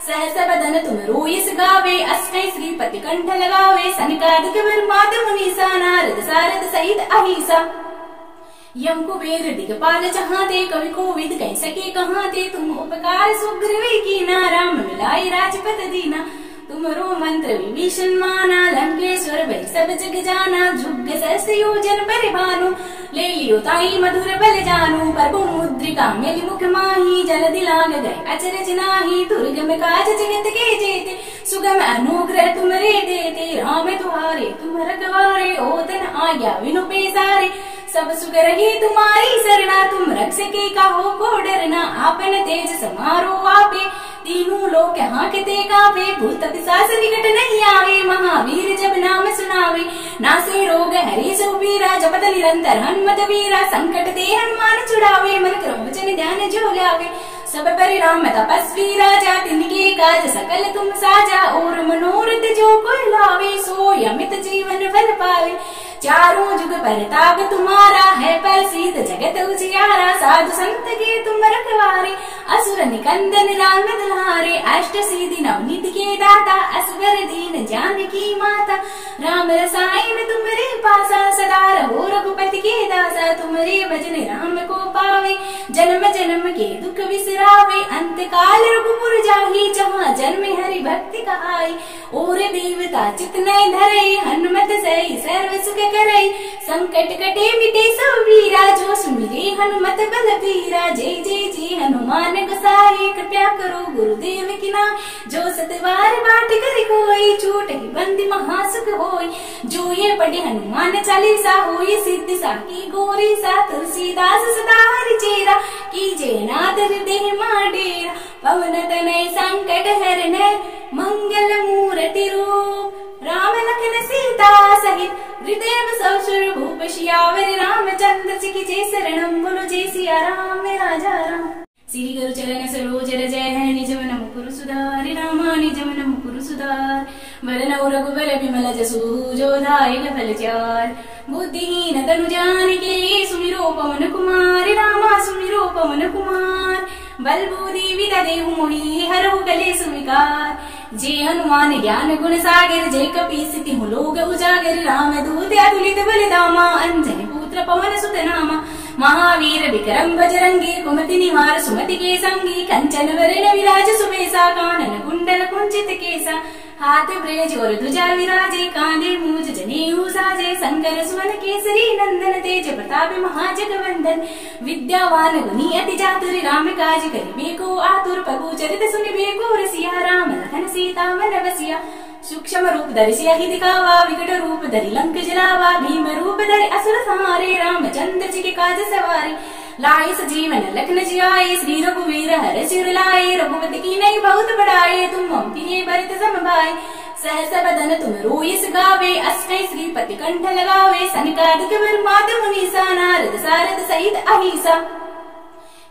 सहस बदन तुम रोयस गावे, अष्टै श्रीपति कंठ लगावे। सनकादिक ब्रह्मादि मुनीसा, नारद सारद सहित अहिसा। यम कुबेर दिगपाल जहाते, कवि कोविद कह सके कहाते। तुम उपकार सुग्रीव कीना, राम मिलाए राजपत दीना। तुमरो मंत्र विभीषण माना, लंकेश्वर भय सब जग जाना। जुग सहस्त्र योजन परिभानु, ले लियो ताई मधुर बल जानू। प्रभु मुद्रिका मेलि मुख माही, जल्दी लाग गए अचरज नाही। दुर्गम काज जगत के जेते, सुगम अनुग्रह तुमरे देते। राम तुम्हारे तुम रखवारे, ओतन आज्ञा विनु पेसारे। सब सुख रही तुम्हारी सरना, तुम रक्षके काहो को डरना। आपन तेज समारो आपे, तीनों लोक हांकते कांपे। भूत पिशाच निकट नहीं आवे, महावीर जब नाम सुनावे। नासे रोग हरि सुबीरा, जपत निरंतर हनुमत वीरा। संकट ते हनुमान छुड़ावे, मन क्रम वचन ध्यान जो लावे। सब परिणाम तपस्वी राजा, तिनके काज सकल तुम साजा। और मनोरथ जो कोई लावे, सो अमित जीवन फल पावे। चारों जुग परताप तुम्हारा है, प्रसिद्ध जगत उजियारा। साधु संत के तुम रखवारे, असुर निकंदन राम दुलारे। अष्ट सिद्धि नवनीत के दाता, असवर दीन जानकी माता। राम रसायन तुम्हारे पासा, सदा रहो रघुपति के दासा। तुम्हारे भजन राम को पावे, जन्म जन्म के दुख बिसरावे। अंत काल रघुपुर जाहि, जहाँ जन्म हरि भक्ति कहाई। और देवता चित नहीं धरे, हनुमत सही सर्व सुख करे। संकट कटे मिटे सब वीरा, जो सुमिरे हनुमत बल बीरा। जय जय जय हनुमान गोसाई, कृपया करो गुरुदेव की नाम, जो सतवार बाट कर कोई, छूट ही बंदी महासुख होई। जो ये पढ़े हनुमान चालीसा, होई सिद्धि साकी गोरी सा। तुलसीदास सदा हरि चेरा, कीजे नाथ हृदय मां डेरा। पवन तनय संकट हरने, मंगल मूर्ति रूप, राम लखन सीता सहित, हृदय सब सुर भूप सियावर। रामचंद्र जी की जय शरणम, बोलो जय सिया राम राजा राम। श्री गुरु चरण सरोज रज है, निज मन मुकुर सुधार। रामा निज मन मुकुर सुधार। वरन रघुबर विमल जसु, जो दायक फल चार। बुद्धिहीन तनु जानिके, सुमिरो पवन कुमार। रामा सुमिरो पवन कुमार। बल बुद्धि विद्या देहु मोहि, हरहु कलेश विकार। जय हनुमान ज्ञान गुण सागर, जय कपीस तिहु लोक उजागर। राम दूत अतुलित बल धामा, अंजनी पुत्र पवन सुत नामा। महावीर विक्रम बजरंगी, कुमति निवार सुमति के संगी। कंचन वरण विराज सुबेसा, कानन कुंडल कुंचित केसा। हाथ ब्रेज और ध्वजा विराजे, कांधे मूज जनेऊ साजे। शंकर सुवन केसरी नंदन, तेज प्रताप महाजगवंदन। विद्यावान गुणी अति चातुर, राम काज करिबे को आतुर। प्रभु चरित सुनिबे को रसिया, राम लखन सीता मन बसिया। सूक्ष्म रूप धरि सियाहि दिखावा, विकट रूप धरि लंक जलावा, भीम रूप धरि असुर संहारे, रामचंद्र जी के काज सवारे। लाए सजीवन लखन जियाए, श्री रघुवीर हर सिर लाए, रघुपति की नई बहुत बढ़ाए, तुम मम प्रिय भरत सम भाई। सहस बदन तुम रोयस गावे, अष्टै श्रीपति कंठ लगावे, सनकादिक ब्रह्माद मुनीसा, नारद सारद सहित अहिसा।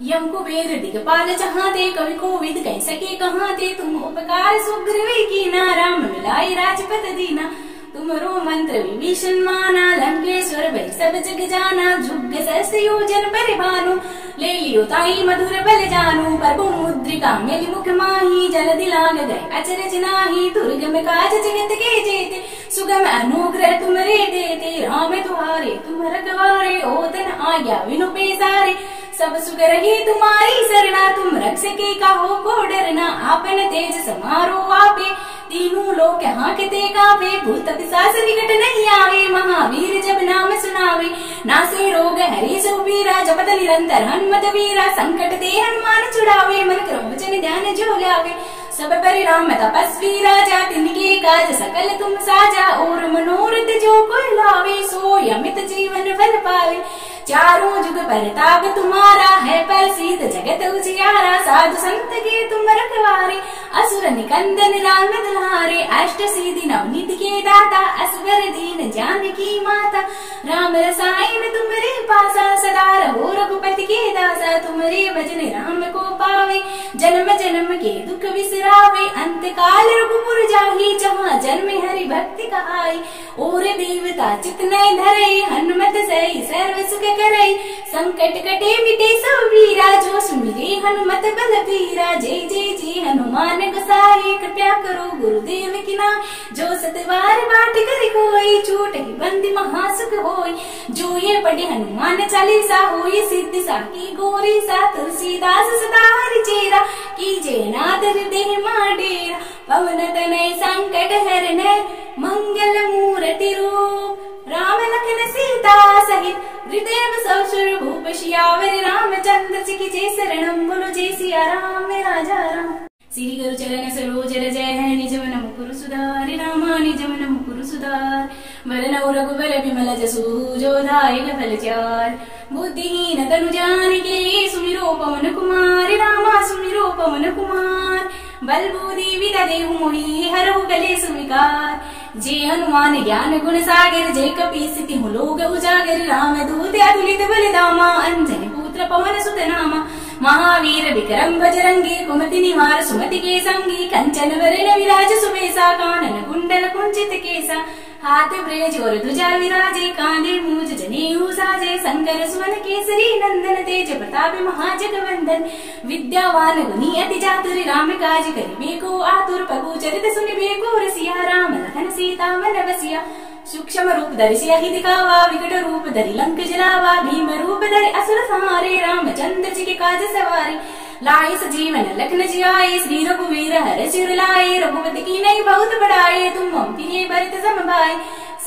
यम कुबेर दिगपाल जहाते, कवि कोविद कह सके कहाते, तुम उपकार सुग्रीव कीना, राम मिलाए राजपत दीना। तुमरो मंत्र विभीषण माना, लंकेश्वर भय सब जग जाना, जुग सहस्त्र योजन परिभानु, ले लियो ताई मधुर बल जानू। प्रभु मुद्रिका मेलि मुख माही, जल दिलांग गए अचरज नाही, दुर्गम काज जगत के जेते, सुगम अनुग्रह तुमरे देते। राम तुम्हारे तुम रखवारे, ओतन आज्ञा विनु पेसारे, सब सुख रही तुम्हारी सरना, तुम रक्षके काहो को डरना। आपन तेज समारो आपे, तीनों लोक हाँकते कापे, भूत पिशाच निकट नहीं आवे, महावीर जब नाम सुनावे। नासे रोग हरे सो पीरा, जपत निरंतर हनुमत वीरा, संकट ते हनुमान छुड़ावे, मन क्रम वचन ध्यान जो लावे। सब परिणाम तपस्वी राजा, तिनके काज सकल तुम साजा, और मनोरथ जो कोई लावे, सो अमित जीवन फल पावे। चारों जुग परताप तुम्हारा, है प्रसिद्ध जगत उजियारा, साधु संत के तुम रखवारे, असुर निकंदन राम दुलारे। अष्ट सिद्धि नवनीत के दाता, असवर दीन जानकी माता, राम रसायन तुमरे पासा, सदा रहो रघुपति के दासा। तुमरे भजन राम को पावे, जन्म जन्म के दुख बिसरावे, अंत काल रघुपुर जाहि, जहाँ जन्म हरि भक्ति कहाई। और देवता चित नहीं धरे, हनुमत सही सर्व सुख करे, संकट कटे मिटे सब वीरा, जो सुमिरे हनुमत बल बीरा। जय जय जय हनुमान गोसाई, कृपया करो गुरुदेव की नाम, जो सतवार बाट कर कोई, छूट ही बंदी महासुख होई। जो ये पढ़े हनुमान चालीसा, होई सिद्धि साकी गोरी सा, तुलसीदास सदा हरि चेरा, कीजे नाथ हृदय मां डेरा। पवन तनय संकट हरने, मंगल मूर्ति रूप, राम लखन सीता सहित, हृदय बसौ सुर भूप सियावर। रामचंद्र जी की जय शरणम, बोलो जय सिया राम राजा राम। श्री गुरु चरण सरोज रज है, निज मन मुकुर सुधार, रामा निज मन मुकुर सुधार। वरन रघुबर विमल जसु, जो दायक फल चार। बुद्धिहीन तनु जानिके, सुमिरो पवन कुमार, रामा सुमिरो पवन कुमार। बल बुद्धि विद्या देहु मोहि, हरहु कलेश विकार। जय हनुमान ज्ञान गुण सागर, जय कपीस तिहु लोक उजागर। राम दूत अतुलित बल धामा, अंजनी पुत्र पवन सुत नामा। महावीर विक्रम बजरंगी, कुमति निवार सुमति के संगी। कंचन वरण विराज सुबेसा, कानन कुंडल कुंचित केसा। हाथ ब्रेज और ध्वजा विराजे, कांधे मूज जनेऊ साजे। शंकर सुवन केसरी नंदन, तेज प्रताप महाजगवंदन। विद्यावान गुणी अति चातुर, राम काज करिबे को आतुर। प्रभु चरित सुनिबे को रसिया, राम लखन सीता मन बसिया। सूक्ष्म रूप धरि सियाहि दिखावा, विकट रूप धरि लंक जलावा। भीम रूप धरि असुर संहारे, रामचंद्र जी के काज सवारे। लाए सजीवन लखन जियाए, श्री रघुवीर हर सिर लाए, रघुपति की नई बहुत बढ़ाए, तुम मम प्रिय भरत सम भाई।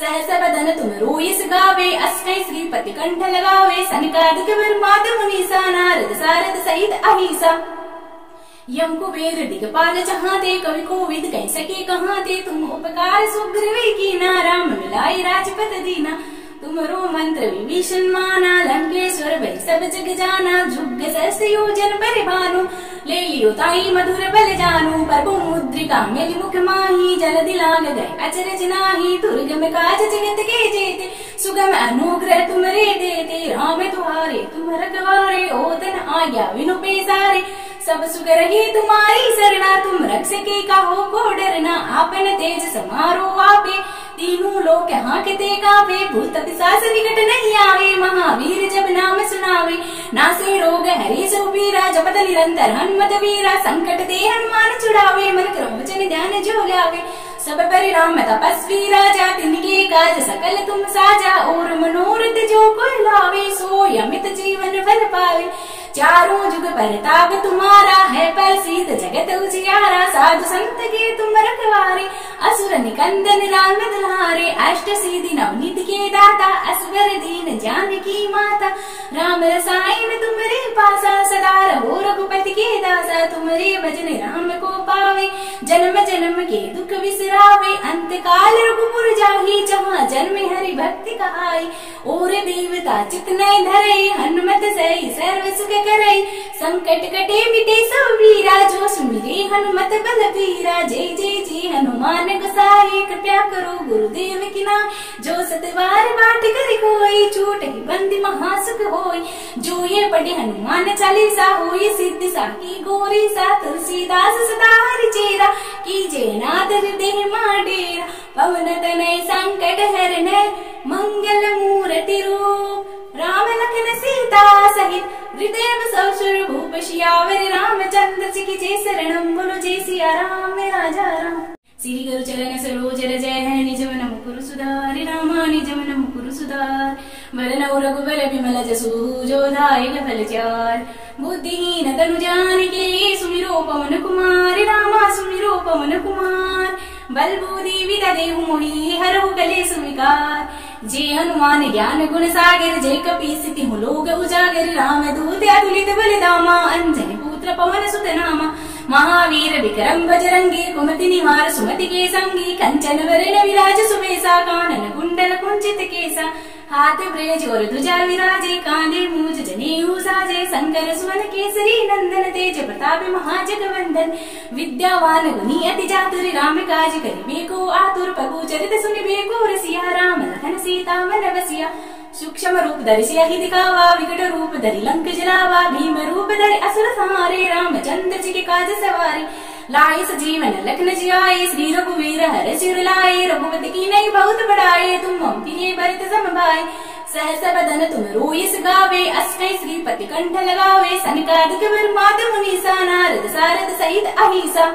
सहस बदन तुम रोयस गावे, अष्टै श्रीपति कंठ लगावे, सनकादिक ब्रह्माद मुनीसा, नारद सारद सहित अहिसा। यम कुबेर दिगपाल जहाते, कवि कोविद कह सके कहाते, तुम उपकार सुग्रीव कीना, राम मिलाए राजपत दीना। तुमरो मंत्र विभीषण माना, लंकेश्वर भय सब जग जाना। जुग सहस्त्र योजन परिभानु, ले लियो ताई मधुर बल जानू। प्रभु मुद्रिका मेलि मुख माही, जल दिलांग गए अचरज नाही। दुर्गम काज जगत के जेते, सुगम अनुग्रह तुमरे देते। राम तुम्हारे तुम रखवारे, ओतन आज्ञा विनु पेसारे। सब सुख रही तुम्हारी सरना, तुम रक्षके काहो को डरना। आपन तेज समारो आपे, तीनों लोक हाँकते कापे। भूत पिशाच निकट नहीं आवे, महावीर जब नाम सुनावे। नासे रोग हरे सो पीरा, जपत निरंतर हनुमत वीरा। संकट ते हनुमान छुड़ावे, मन क्रम वचन ध्यान जो लावे। सब परिणाम तपस्वी राजा, तिनके काज सकल तुम साजा। और मनोरथ जो कोई लावे, सो अमित जीवन फल पावे। चारों जुग परताप तुम्हारा, है प्रसिद्ध जगत उजियारा। साधु संत के तुम रखवारे, असुर निकंदन राम दुलारे, अष्ट सिद्धि नवनीत के दाता, असवर दीन जानकी माता। राम रसायन तुमरे पासा, सदा रहो रघुपति के दासा। तुमरे भजन राम को पावे, जन्म जन्म के दुख बिसरावे। अंत काल रघुपुर जाहि, जहाँ जन्म हरि भक्ति कहाई। और देवता चित नहीं धरे, हनुमत सही सर्व सुख करे। संकट कटे मिटे सब वीरा, जो सुमिरे हनुमत बल बीरा। जय जय जय हनुमान गोसाई, कृपया करो गुरुदेव की नाम। जो सतबार बाट कर कोई, छूटहि बंदी महासुख होई। जो ये पढ़े हनुमान चालीसा, होई सिद्धि साकी गोरी सा। तुलसीदास सदा हरि चेरा, कीजे नाथ हृदय मा डेरा। पवन तनय संकट हरन, मंगल मूर्ति रूप। राम लखन सीता सहित, हृदय बसौ सुरभूप। सियावर रामचंद्र जी के शरणम, बोलो जय सिया राम राजा राम। श्री गुरु चरण सरोज रज है, निज मन मुकुर सुधारि। रामा निज मन मुकुर सुधार, बरनौ रघुबर विमल जसु। जो दायक फल चार, बुद्धिहीन तनु जानिके। सुमिरो पवन कुमार, रामा सुमिरो पवन कुमार। बल बुद्धि विद्या देहु मोहि, हरहु कलेस विकार। जय हनुमान ज्ञान गुण सागर, जय कपीस तिहुँ लोक उजागर। राम दूत अतुलित बल धामा, अंजनी पुत्र पवन सुत नामा। महावीर विक्रम बजरंगी, कुमति निवार सुमति के संगी। कंचन वरण विराज सुबेसा, कानन कुंडल कुंचित केसा। हाथ ब्रज और ध्वजा विराजे, कांधे मूज जनेऊ साजे। शंकर सुवन केसरी नंदन, तेज प्रताप महाजगवंदन। विद्यावान गुणी अति चातुर, राम काज करिबे को आतुर। प्रभु चरित सुनिबे को रसिया, राम लखन सीता मन बसिया। सूक्ष्म रूप धरि सियहि दिखावा, विकट रूप धरि लंक जलावा। भीम रूप धरि असुर संहारे, रामचंद्र जी के काज सवारे। लाए सजीवन लखन जियाए, श्री रघुवीर हर सिर लाए। रघुपति की नहीं बहुत बड़ाए, तुम मम प्रिय भरत सम भाई। सहस बदन तुम रोयस गावे, अष्टै श्रीपति कंठ लगावे। सनकादिक ब्रह्मादि मुनीसा, नारद सारद सहित अहिसा।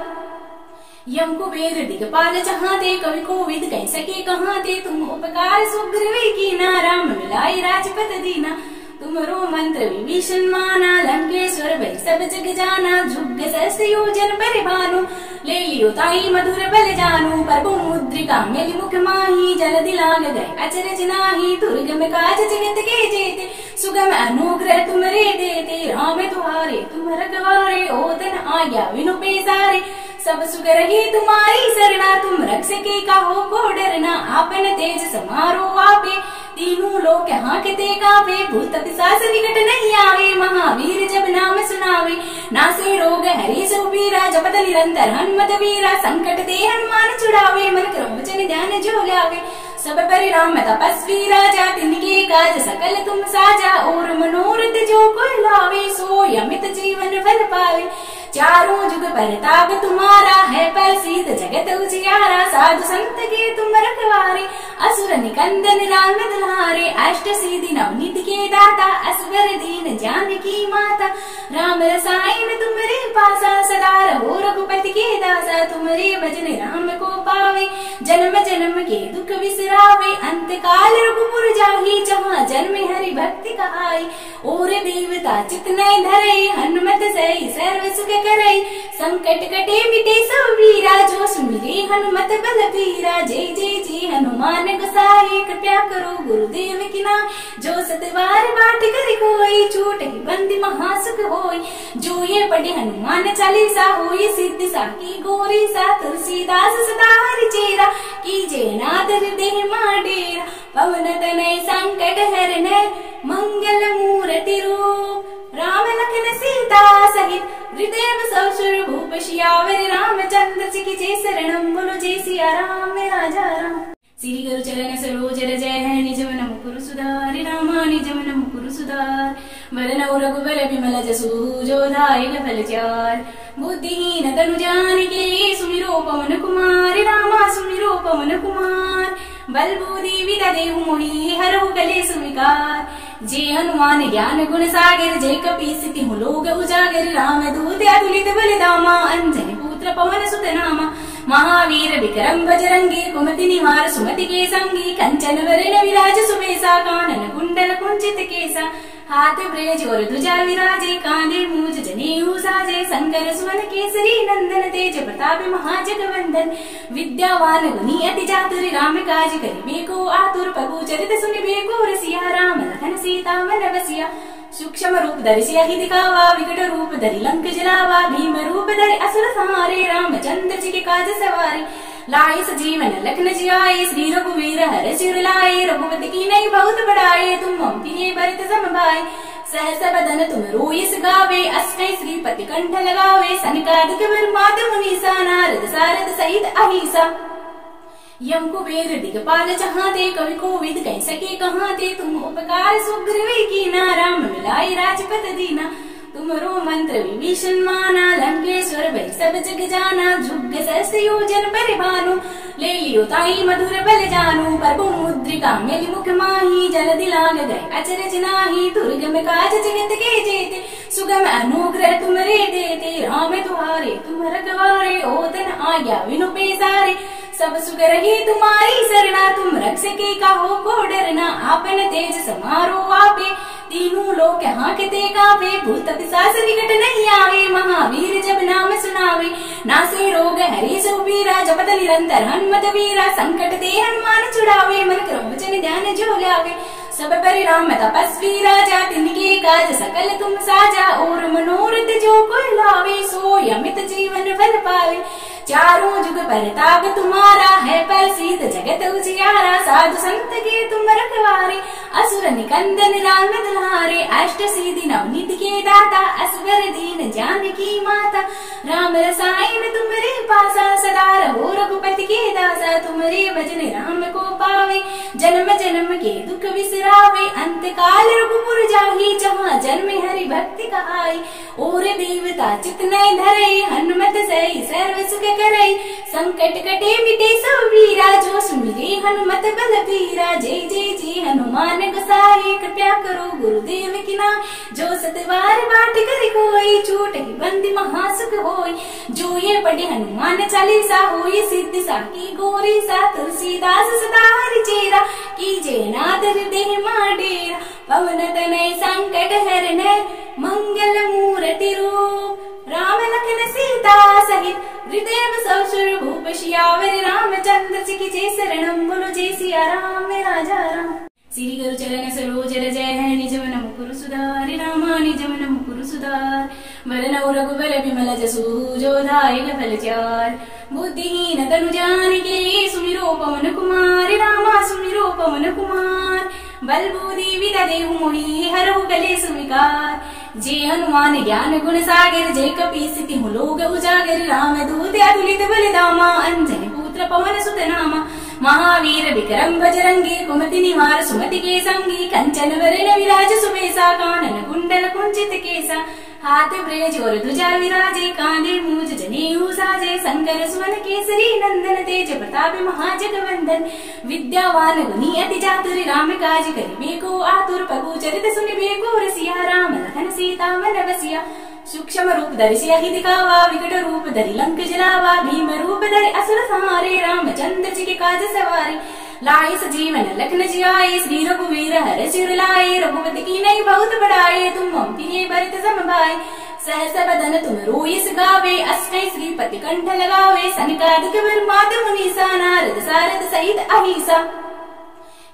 यम कुबेर दिगपाल चाहते, कवि कोविद कह सके कहाते। तुम उपकार सुग्रीव कीना, राम मिलाए राजपत दीना। तुमरो मंत्र विभीषण माना, लंकेश्वर भय सब जग जाना। जुग सहस्त्र योजन परिभानु, ले लियो ताई मधुर बल जानू। प्रभु मुद्रिका मेलि मुख माही, जल दिलांग गए अचरज नाही। दुर्गम काज जगत के जेते, सुगम अनुग्रह तुमरे देते। राम तुम्हारे तुम रखवारे, ओतन आज्ञा बिनु पैसारे। सब सुख रही तुम्हारी सरना, तुम रक्षके काहो को डरना। आपन तेज समारो आपे, तीनों लोक हाँकते कापे। भूत पिशाच निकट नहीं आवे, महावीर जब नाम सुनावे। नासे रोग हरे सो पीरा, जपत निरंतर हनुमत वीरा। संकट ते हनुमान छुड़ावे, मन क्रम वचन ध्यान जो लावे। सब परिणाम तपस्वी राजा, तिनके काज सकल तुम साजा। और मनोरथ जो कोई लावे, सो अमित जीवन फल पावे। चारों जुग परताप तुम्हारा, है प्रसिद्ध जगत उजियारा। साधु संत के तुम रखवारे, असुर निकंदन राम दुलारे। अष्ट सिद्धि नवनीत के दाता, असवर दीन जानकी माता। राम रसायन तुमरे पासा, सदा रहो रघुपति के दासा। तुमरे भजन राम को पावे, जन्म जन्म के दुख बिसरावे। अंत काल रघुपुर जाहि, जहाँ जन्म हरि भक्ति कहाई। और देवता चित नहीं धरे, हनुमत सही सर्व सुख करे। संकट कटे मिटे सब वीरा, जो सुमिरे हनुमत बल बीरा। जय जय जय हनुमान गोसाई, कृपया करो गुरुदेव की नाम। जो सतबार बाट कर कोई, छूटहि बंदी महासुख होई। जो ये पढ़े हनुमान चालीसा, होई सिद्धि साकी गोरी सा। तुलसीदास सदा हरि चेरा, कीजे नाथ हृदय मा डेरा। पवन तनय संकट हरन, मंगल मूर्ति रूप। राम लखन सीता सहित, हृदय बसौ सुरभूप। सियावर रामचंद्र जी के शरणम, बोलो जय सिया राम राजा राम। श्री गुरु चरण सरोज रज है, निज मन मुकुर सुधारि। रामा निज मन मुकुर सुधार, बरनौ रघुबर विमल जसु। जो दायक फल चार, बुद्धिहीन तनु जानिके। सुमिरो पवन कुमार, रामा सुमिरो पवन कुमार। बल बुद्धि विद्या देहु मोहि, हरहु कलेस विकार। जय हनुमान ज्ञान गुण सागर, जय कपीस तिहुँ लोक उजागर। राम दूत अतुलित बल धामा, अंजनी पुत्र पवन सुत नामा। महावीर विक्रम बजरंगी, कुमति निवार सुमति के संगी। कंचन वरण विराज सुबेसा, कानन कुंडल कुंचित केसा। हाथ ब्रज और ध्वजा विराजे, कांधे मूज जनेऊ साजे, शंकर सुवन केसरी नंदन, तेज प्रताप महाजगवंदन। विद्यावान गुणी अति चातुर, राम काज करिबे को आतुर, प्रभु चरित सुनिबे को रसिया, राम लखन सीता मन बसिया। सूक्ष्म रूप धरि सियाहि दिखावा, विकट रूप धरि लंक जलावा, भीम रूप धरि असुर संहारे, रामचंद्र जी के काज सवारे। लाए सजीवन लखन जियाए, श्री रघुवीर हर सिर लाए, रघुपति की नई बहुत बड़ाए, तुम मम प्रिय भरत सम भाई। सहस बदन तुम रोयस गावे, अष्टै श्रीपति कंठ लगावे, सनकादिक ब्रह्माद मुनीसा, नारद सारद सहित अहिसा। यम कुबेर दिगपाल जहाते, कवि कोविद कह सके कहाते, तुम उपकार सुग्रीव कीना, राम मिलाए राजपत दीना। तुमरो मंत्र विभीषण माना, लंकेश्वर भय सब जग जाना, जुग सहस्त्र योजन परिभानु, ले लियो ताई मधुर बल जानू। प्रभु मुद्रिका मेलि मुख माही, जलधि लाग गए अचरज नाही, दुर्गम काज जगत के जेते, सुगम अनुग्रह तुमरे देते। राम तुम्हारे तुम रखवारे, ओतन आज्ञा विनु पेसारे, सब सुख रही तुम्हारी सरना, तुम रक्षके काहो को डरना। आपन तेज समारो आपे, तीनों लोक हाँकते कापे, भूत पिशाच निकट नहीं आवे, महावीर जब नाम सुनावे। नासे रोग हरे सुबीरा, जपत निरंतर हनुमत वीरा, संकट ते हनुमान छुड़ावे, मन क्रम वचन ध्यान जो लावे। सब परिणाम तपस्वी राजा, तिनके काज सकल तुम साजा, और मनोरथ जो कोई लावे, सो अमित जीवन फल पावे। चारों जुग परताप तुम्हारा, है प्रसिद्ध जगत उजियारा, साधु संत के तुम रखवारे, असुर निकंदन राम दुलारे। अष्ट सिद्धि नवनीत के दाता, असवर दीन जानकी माता, राम रसायन तुमरे पासा, सदा रहो रघुपति के दासा। तुमरे भजन राम को पावे, जन्म जन्म के दुख विसरावे, अंत काल रघुपुर जाहि, जहाँ जन्म हरि भक्ति कहाई। और देवता चित नहीं धरे, हनुमत सही सर्व सुख करई, संकट कटे मिटे सब वीरा, जो सुमिरे हनुमत बल बीरा। जय जय जय हनुमान गोसाई, कृपया करो गुरुदेव की नाम, जो सतवार बाट कर कोई, छूट ही बंदी महासुख होई। जो ये पढ़े हनुमान चालीसा, होई सिद्ध साकी गोरी सा, तुलसीदास सदा हरि चेरा, कीजे नाथ हृदय माडेरा। पवन तनय संकट हरने, मंगल मूर्ति रूप, राम लखन सीता सहित, हृदय सब सुर भूप सियावर, रामचंद्र जी की जय शरणम, बोलो जय सिया राम राजा राम। श्री गुरु चरण सरोज रज है, निज मन मुकुर सुधार, रामा निज मन मुकुर सुधार। वरन रघुबर विमल जसु, जो दायक फल चार। बुद्धिहीन तनु जानिके, सुमिरो पवन कुमार, रामा सुमिरो पवन कुमार। बल बुद्धि विद्या देहु मोहि, हरहु कलेश विकार। जय हनुमान ज्ञान गुण सागर, जय कपीस तिहु लोक उजागर। राम दूत अतुलित बल धामा, अंजनी पुत्र पवन सुत नामा। महावीर विक्रम बजरंगी, कुमति निवार सुमति के संगी। कंचन वरण विराज सुबेसा, कानन कुंडल कुंचित केसा। हाथ ब्रज और ध्वजा विराजे, कांधे मूज जनेऊ साजे। शंकर सुवन केसरी नंदन, तेज प्रताप महाजगवंदन। विद्यावान गुणी अति चातुर, राम काज करिबे को आतुर। प्रभु चरित सुनिबे को रसिया, राम लखन सीता मन बसिया। सूक्ष्म रूप धरि सियाहि दिखावा, विकट रूप धरि लंक जलावा। भीम रूप धरि असुर संहारे, रामचंद्र जी के काज सवारे। लाए सजीवन लखन जियाए, श्री रघुवीर हर सिर लाए। रघुपति की नई बहुत बड़ाए, तुम मम प्रिय भरत सम भाई। सहस बदन तुम रोयस गावे, अष्टै श्रीपति कंठ लगावे। सनकादिक ब्रह्माद मुनीसा, नारद सारद सहित अहिसा।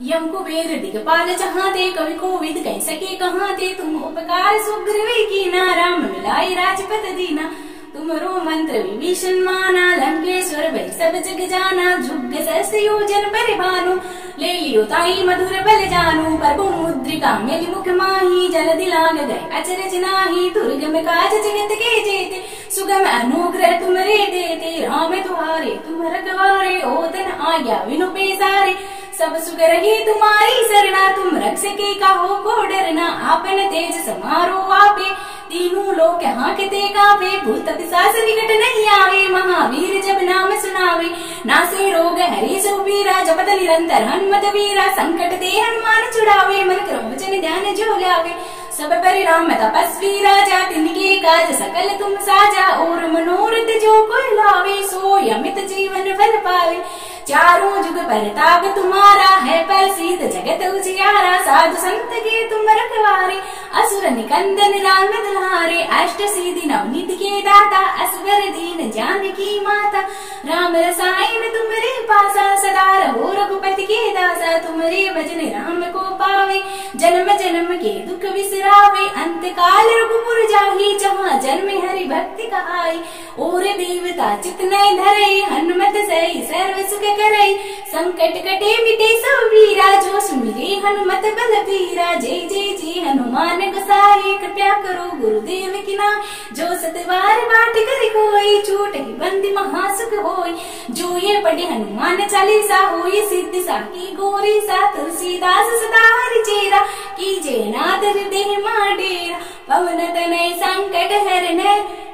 यम कुबेर दिगपाल जहाते, कवि कोविद कह सके कहाते, तुम उपकार सुग्रीव कीना, राम मिलाए राजपत दीना। तुमरो मंत्र विभीषण माना, लंकेश्वर भय सब जग जाना। जुग सहस्त्र योजन परिभानु, ले लियो ताई मधुर बल जानू। प्रभु मुद्रिका मेलि मुख माही, जलधि लाग गए अचरज नाही। दुर्गम काज जगत के जेते, सुगम अनुग्रह तुमरे देते। राम तुम्हारे तुम रखवारे, ओतन आज्ञा विनु पेसारे। सब सुख रही तुम्हारी सरना, तुम रक्षके काहो को डरना। आपन तेज समारो आपे, तीनों लोक हाँकते कापे। भूत पिशाच निकट नहीं आवे, महावीर जब नाम सुनावे। नासे रोग हरे सुबीरा, जपत निरंतर हनुमत वीरा। संकट ते हनुमान छुड़ावे, मन क्रम वचन ध्यान जो लावे। सब परिणाम तपस्वी राजा, तिनके काज सकल तुम साजा। और मनोरथ जो कोई लावे, सो अमित जीवन फल पावे। चारों जुग परताप तुम्हारा है, प्रसिद्ध जगत उजियारा। साधु संत के तुम रखवारे, असुर निकंदन राम दुलारे। अष्ट सिद्धि नवनीत के दाता, असवर दीन जानकी माता। राम रसायन तुम्हारे पासा, सदा रहो रघुपति के दासा। तुम्हारे भजन राम को पावे, जन्म जन्म के दुख बिसरावे। अंत काल रघुपुर जाहि, जहाँ जन्म हरि भक्ति कहाई। और देवता चित नहीं धरे, हनुमत सही सर्व सुख करे। संकट कटे मिटे सब वीरा, जो सुमिरे हनुमत बलबीरा। जय जय जय हनुमान गोसाई, कृपया करो गुरुदेव की नाम। जो सतबार बाट कर कोई, छूटे बंदी महासुख होई। जो ये पढ़े हनुमान चालीसा, होई सिद्धि साकी गोरी सा। तुलसीदास सदा हरि चेरा, कीजे नाथ हृदय मा डेरा। पवन तनय संकट हरन,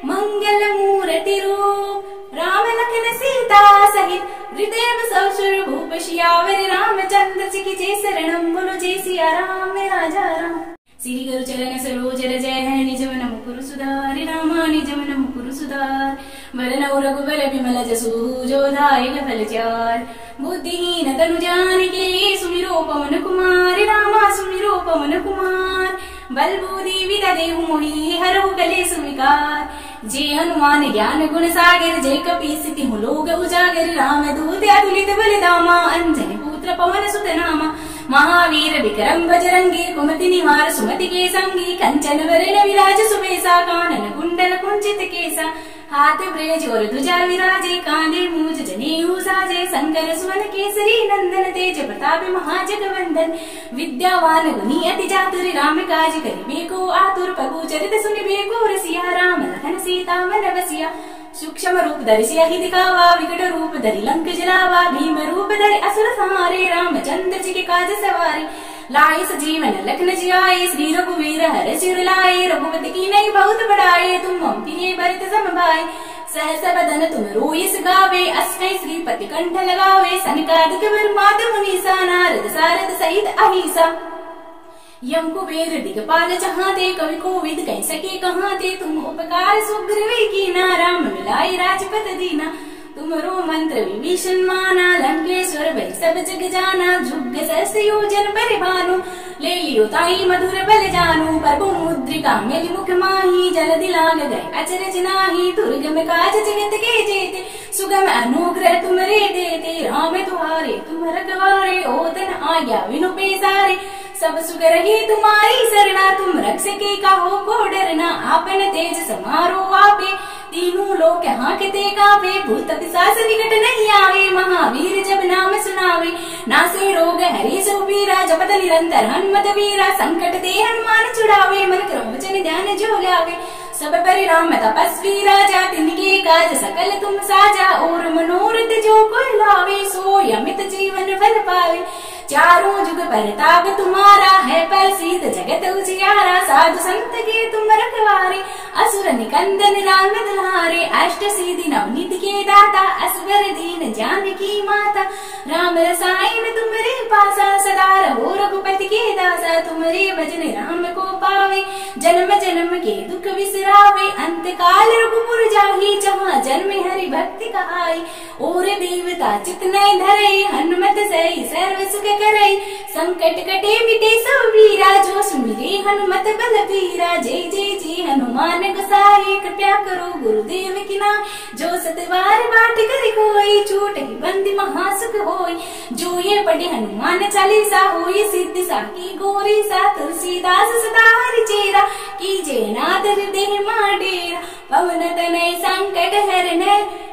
मंगल मूर्ति रूप। राम लखन सीता सहित, हृदय बसव भूप। सियावर रामचंद्र जी की जय शरणम, बोलो जय सिया राम राजा राम। श्री गुरु चरण सरोज रज है, निज मन मुकुर सुधार। रामा निज मन मुकुर सुधार, वरन रघुबर विमल जसु। जो दायक फल चार, बुद्धिहीन तनु जानिके। सुमिरो पवन कुमार, रामा सुमिरो पवन कुमार। बल बुद्धि विद्या देहु मोहि, हरहु कलेस विकार। जय हनुमान ज्ञान गुण सागर, जय कपीस तिहु लोक उजागर। राम दूत अतुलित बल धामा, अंजनी पुत्र पवन सुत नामा। महावीर विक्रम बजरंगी, कुमति निवार सुमति के संगी। कंचन वरण विराज सुबेसा, कानन कुंडल कुंचित केसा। हाथ ब्रेज और ध्वजा विराजे, कांधे मूज जनेऊ साजे। शंकर सुवन केसरी नंदन, तेज प्रताप महाजगवंदन। विद्यावान गुणी अति चातुर, राम काज करिबे को आतुर। प्रभु चरित सुनिबे को रसिया, राम लखन सीता मन बसिया। सूक्ष्म रूप धरि सियहि दिखावा, विकट रूप धरि लंक जलावा। भीम रूप धरि असुर संहारे, रामचंद्र जी के काज सवारे। लाए सजीवन लखन जियाए, श्री रघुवीर हर सिर लाए। रघुपति की नहीं बहुत बड़ाए, तुम मम प्रिय भरत सम भाई। सहस बदन तुम रोयस गावे, अष्टै श्रीपति कंठ लगावे। सनकादिक ब्रह्माद मुनीसा, नारद सारद सहित अहिसा। यम कुबेर दिगपाल जहाँ ते, कवि कोविद कह सके कहाँ ते। तुम उपकार सुग्रीव कीना, राम मिलाए राजपत दीना। तुमरो मंत्र विभीषण माना, लंकेश्वर भय सब जग जाना। जुग सहस्त्र योजन परिभानु, ले लियो ताई मधुर बल जानु। प्रभु मुद्रिका मेलि मुख माही, जलधि लाग गए अचरज नाही। दुर्गम काज जगत के जेते, सुगम अनुग्रह तुमरे देते। राम तुम्हारे तुम रखवारे, ओतन आज्ञा विनु पैसारे। सब सुख रही तुम्हारी सरना, तुम रक्षके काहो को डरना। आपन तेज समारो आपे, तीनों लोक हाँकते कापे। भूत पिशाच निकट नहीं आवे, महावीर जब नाम सुनावे। नासे रोग हरे सुबीरा, जपत निरंतर हनुमत वीरा। संकट ते हनुमान छुड़ावे, मन क्रम वचन ध्यान जो लावे। सब परिणाम तपस्वी राजा, तिनके काज सकल तुम साजा। और मनोरथ जो कोई लावे, सो अमित जीवन फल पावे। चारों जुग परताप तुम्हारा है, प्रसिद्ध जगत उजियारा। साधु संत के तुम रखवारे, असुर निकंदन राम दुलारे। अष्ट सिद्धि नवनीत के दाता, असवर दीन जानकी माता। राम रसायन तुम्हारे पासा, सदा रहो रघुपति के दासा। तुम्हारे भजन राम को पावे, जन्म जन्म के दुख बिसरावे। अंत काल रघुपुर जाहि, जहाँ जन्म हरि भक्ति कहाई। और देवता चित नहीं धरे, हनुमत सही सर्व सुख करे। संकट कटे मिटे सब वीरा, जो सुमिरे हनुमत बलबीरा। जय जय जय हनुमान गोसाई, कृपया करो गुरुदेव की नाम। जो सतबार बाट कर कोई, छूटे बंदी महासुख होई। जो ये पढ़े हनुमान चालीसा, होई सिद्धि साकी गोरी सा। तुलसीदास सदा हरि चेरा, कीजे नाथ हृदय मा डेरा। पवन तनय संकट हरन,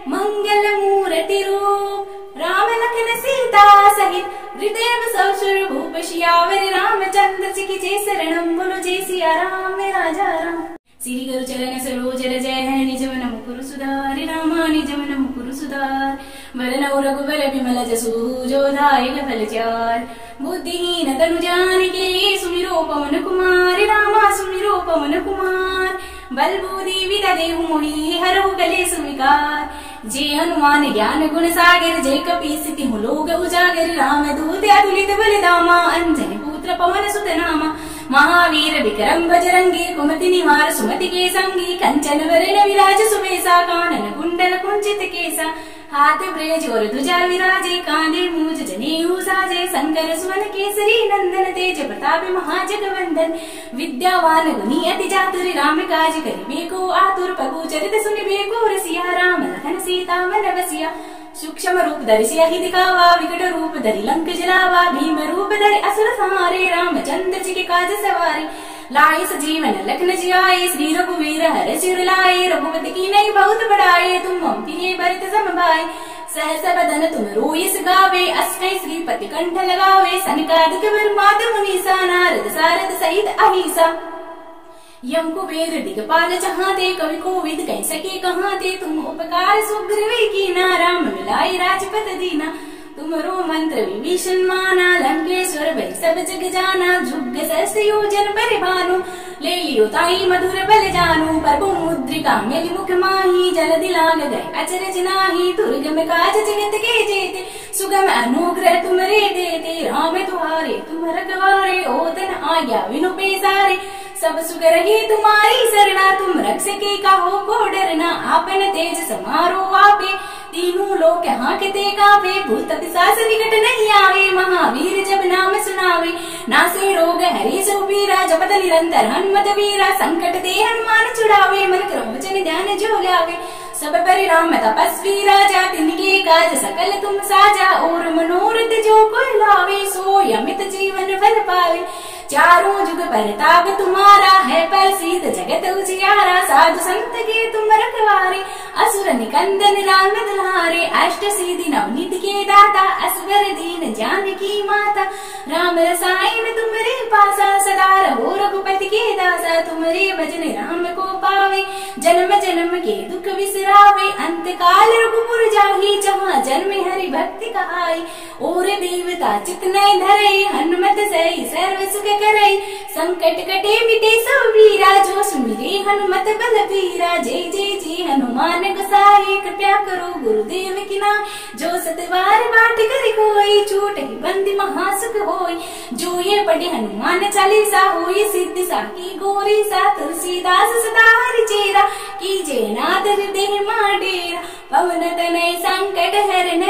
मंगल मूर्ति रूप। राम लखन सीता सहित, हृदय बसव भूप। सियावर रामचंद्र जी की जय शरणम, बोलो जय सिया राम राजा राम। श्री गुरु चरण सरोज रज है, निज मन मुकुर सुधार। रामा निज मन मुकुर सुधार, वरन रघुबर विमल जसु। जो दायक फल चार, बुद्धिहीन तनु जानिके। सुमिरो पवन कुमार, रामा सुमिरो पवन कुमार। बल बुद्धि विद्या देहु मोहि, हरहु कलेस विकार। जय हनुमान ज्ञान गुण सागर, जय कपीस तिहु लोक उजागर। राम दूत अतुलित बल धामा, अंजनी पुत्र पवन सुत नामा। महावीर विक्रम बजरंगी, कुमति निवार सुमति के संगी। कंचन वरण विराज सुबेसा, कानन कुंडल कुंचित केसा। हाथ ब्रेज और ध्वजा विराजे, कांधे मूज जनेऊ साजे, शंकर सुवन केसरी नंदन, तेज प्रताप महाजगवंदन। विद्यावान गुणी अति चातुर, राम काज करिबे को आतुर, प्रभु चरित सुनिबे को रसिया, राम लखन सीता मन बसिया। सूक्ष्म रूप धरि सियाहि दिखावा, विकट रूप धरि लंक जलावा, भीम रूप धरि असुर संहारे, रामचंद्र जी के काज सवारे। लाए सजीवन लखन जियाए, श्री रघुवीर हर सिर लाए, रघुपति की नई बहुत बढ़ाए, तुम मम प्रिय भरत सम भाई। सहस बदन तुम रोयस गावे, अष्टै श्रीपति कंठ लगावे, सनकादिक ब्रह्मादि मुनीसा, नारद सारद सहित अहिसा। यम कुबेर दिगपाल जहाते, कवि कोविद कह सके कहाते, तुम उपकार सुग्रीव कीना, राम मिलाए राजपत दीना। तुमरो मंत्र विभीषण माना, लंकेश्वर भय सब जग जाना, जुग सहस्त्र योजन परिभानु, ले लियो ताई मधुर बल जानू। प्रभु मुद्रिका मेलि मुख माही, जल्दी लाग गए अचरज नाही, दुर्गम काज जगत के जेते, सुगम अनुग्रह तुमरे देते। राम तुम्हारे तुम रखवारे, ओतन आज्ञा विनु पेसारे, सब सुख रही तुम्हारी सरना, तुम रक्षके काहो को डरना। आपन तेज समारो आपे, तीनों लोक हांकते कांपे, भूत पिशाच निकट नहीं आवे, महावीर जब नाम सुनावे। नासे रोग हरे सुबीरा, जपत निरंतर हनुमत वीरा, संकट ते हनुमान छुड़ावे, मन क्रम वचन ध्यान जो लावे। सब परिणाम तपस्वी राजा, तिनके काज सकल तुम साजा, और मनोरथ जो कोई लावे, सो अमित जीवन फल पावे। चारों जुग परताप तुम्हारा है, प्रसिद्ध जगत उजियारा, साधु संत के तुम रखवारे, असुर निकंदन राम दुलारे। अष्ट सिद्धि नवनीत के दाता, असवर दीन जानकी माता, राम रसायन तुमरे पासा, सदा रहो रघुपति के दासा। तुमरे भजन राम को पावे, जन्म जन्म के दुख विसरावे, अंत काल रघुपुर जाहि, जहाँ जन्म हरि भक्ति कहाई। और देवता चित नहीं धरे, हनुमत सही सर्व सुख करे, संकट कटे मिटे सब वीरा, जो सुमिरे हनुमत बलबीरा। जय जय जय हनुमान गोसाई, कृपया करो गुरुदेव की नाम, जो सतबार बाट कर कोई, छूट ही बंदी महासुख होई। जो ये पढ़े हनुमान चालीसा, होई सिद्धि साकी गोरी सा, तुलसीदास सदा हरि चेरा, कीजे नाथ हृदय मा डेरा। पवन तनय संकट हरन,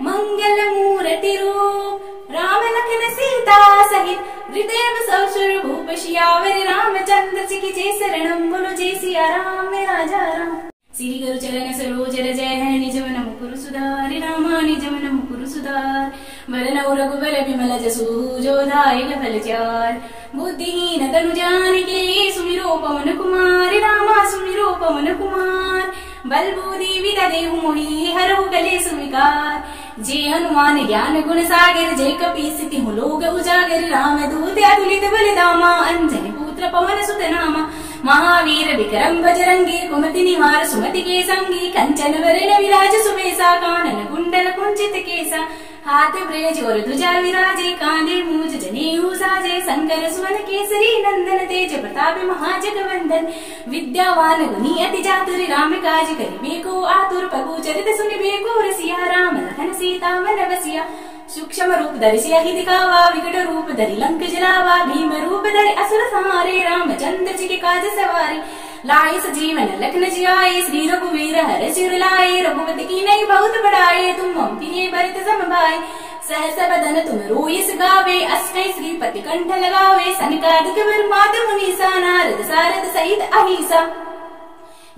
मंगल मूर्ति रूप, राम लखन सीता सहित, हृदय बसव भूप सियावर। रामचंद्र जी की जय शरणम, बोलो जय सिया राम राजा राम। श्री गुरु चरण सरोज रजय है, निज मन मुकुर सुधारि, रामा निज मन मुकुर सुधार। बरनौ रघुबर विमल जसु, जो दायक फल चार। बुद्धिहीन तनु जानिके, सुमिरो पवन कुमार, रामा सुमिरो पवन कुमार। बल बुद्धि विद्या देहु मोहि, हरहु कलेस विकार। जे हनुमान ज्ञान गुण सागर, जे कपीस तिहु लोक उजागर। राम दूत अतुलित बल धामा, अंजनी पुत्र पवन सुत नामा। महावीर विक्रम बजरंगी, कुमति निवार सुमति के संगी। कंचन वरण विराज सुबेसा, कानन कुंडल कुंचित केसा। हाथ ब्रेज और ध्वजा विराजे, कांधे मूज जनेऊ साजे। शंकर सुवन केसरी नंदन, तेज प्रताप महाजगवंदन। विद्यावान गुणी अति चातुर, राम काज करिबे को आतुर। प्रभु चरित सुनिबे को रसिया, राम लखन सीता मन बसिया। सूक्ष्म रूप धरि सियाहि दिखावा, विकट रूप धरि लंक जलावा। भीम रूप धरि असुर संहारे, रामचंद्र जी के काज सवारे। लाए सजीवन लखन जियाए, श्री रघुवीर हर सिर लाए। रघुपति की नई बहुत बढ़ाए, तुम मम प्रिय भरत सम भाई। सहस बदन तुम रोयस गावे, अष्टै श्रीपति कंठ लगावे। सनकादिक ब्रह्मादि मुनीसा, नारद सारद सहित अहिसा।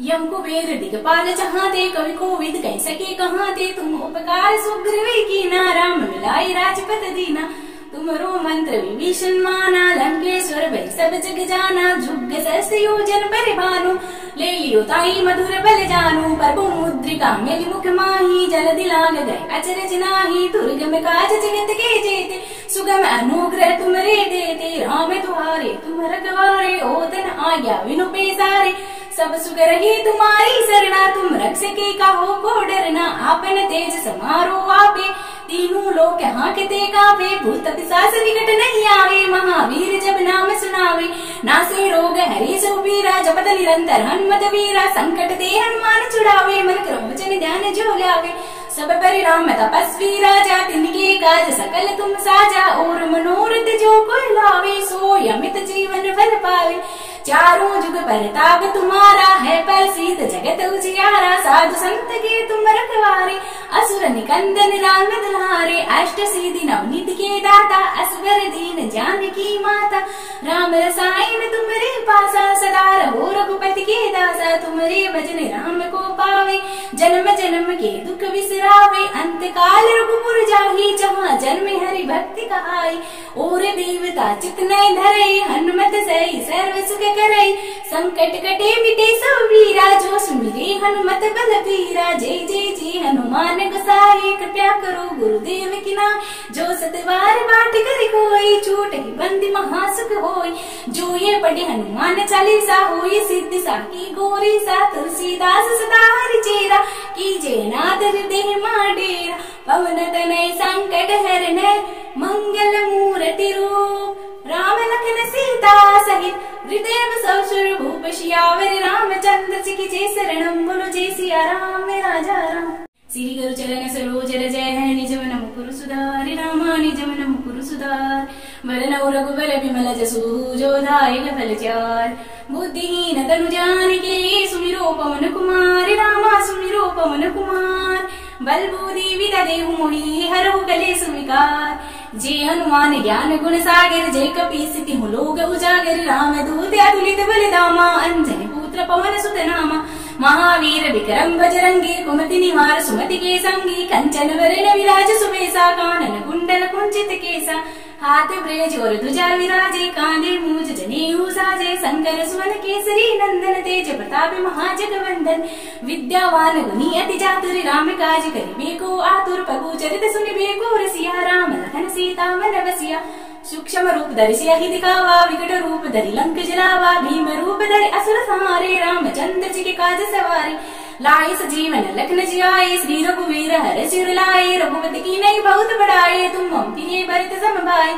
यम कुबेर दिगपाल जहाते, कवि कोविद कह सके कहाते, तुम उपकार सुग्रीव कीना, राम मिलाए राजपत दीना। तुमरो मंत्र विभीषण माना, लंकेश्वर भय सब जग जाना। जुग सहस्त्र योजन परिभानु, ले लियो ताई मधुर बल जानू। प्रभु मुद्रिका मेलि मुख माही, जल्दी लाग गए अचरज नाही। दुर्गम काज जगत के जेते, सुगम अनुग्रह तुमरे देते। राम तुम्हारे तुम रखवारे, ओतन आज्ञा विनु पेसारे। सब सुख रही तुम्हारी सरना, तुम रक्षके काहो को डरना। आपन तेज समारो आपे, तीनों लोक हांकते कांपे। भूत पिशाच निकट नहीं आवे, महावीर जब नाम सुनावे। नासे रोग हरे सुबीरा, जपत निरंतर हनुमत वीरा। संकट ते हनुमान छुड़ावे, मन क्रम वचन ध्यान जो लावे। सब परिणाम तपस्वी राजा, तिनके काज सकल तुम साजा। और मनोरथ जो कोई लावे, सो अमित जीवन फल पावे। चारों जुग परताप तुम्हारा है, प्रसिद्ध जगत उजियारा। साधु संत के तुम रखवारे, असुर निकंदन राम दुलारे। अष्ट सिद्धि नवनीत के दाता, असवर दीन जानकी माता। राम रसायन तुमरे पासा, सदा रहो रघुपति के दासा। तुमरे भजन राम को पावे, जन्म जन्म के दुख बिसरावे। अंत काल रघुपुर जाहि, जहाँ जन्म हरि भक्ति कहाई। और देवता चित नहीं धरे, हनुमत सही सर्व सुख करे। संकट कटे मिटे सब वीरा, जो सुमिरे हनुमत बल बीरा। जय जय जय हनुमान गोसाई, कृपया करो गुरुदेव की नाम। जो सतवार बाट कर कोई, छूट बंदी महासुख होई। जो ये पढ़े हनुमान चालीसा, होई सिद्धि साकी गोरी सा। तुलसीदास सदा हरि चेरा, कीजे नाथ हृदय मां डेरा। पवन तनय संकट हरने, मंगल मूर्ति रूप। राम लखन सीता सहित, हृदय बसौ सुर भूप। सियावर रामचंद्र जी की जय शरणम, बोलो जय सिया राम राजा राम। श्री गुरु चरण सरोज रज है, निज मन मुकुर सुधार। रामा निज मन मुकुर सुधार, बरन रघुबर बिमल जसु। जो दायक फल चार, बुद्धिहीन तनु जानिके। सुमिरो पवन कुमार, रामा सुमिरो पवन कुमार। बल बुद्धि विद्या देहु मोहि, हरहु कलेश विकार। जय हनुमान ज्ञान गुण सागर, जय कपीस तिहु लोक उजागर। राम दूत अतुलित बल धामा, अंजनी पुत्र पवन सुत नामा। महावीर विक्रम बजरंगी, कुमति निवार सुमति के संगी। कंचन वरण विराज सुबेसा, कानन कुंडल कुंचित केसा। हाथ ब्रेज और ध्वजा विराजे, कांधे मूज जनेऊ साजे। शंकर सुवन केसरी नंदन, तेज प्रताप महाजगवंदन। विद्यावान गुणी अति चातुर, राम काज करिबे को आतुर। प्रभु चरित सुनिबे को रसिया, राम लखन सीता मन बसिया। सूक्ष्म रूप धरि सियाहि दिखावा, विकट रूप धरि लंक जलावा। भीम रूप धरि असुर संहारे, रामचंद्र जी के काज सवारे। लाए सजीवन लखन जियाए, श्री रघुवीर हर सिर लाए। रघुपति की नई बहुत बड़ाए, तुम मम प्रिय भरत सम भाई।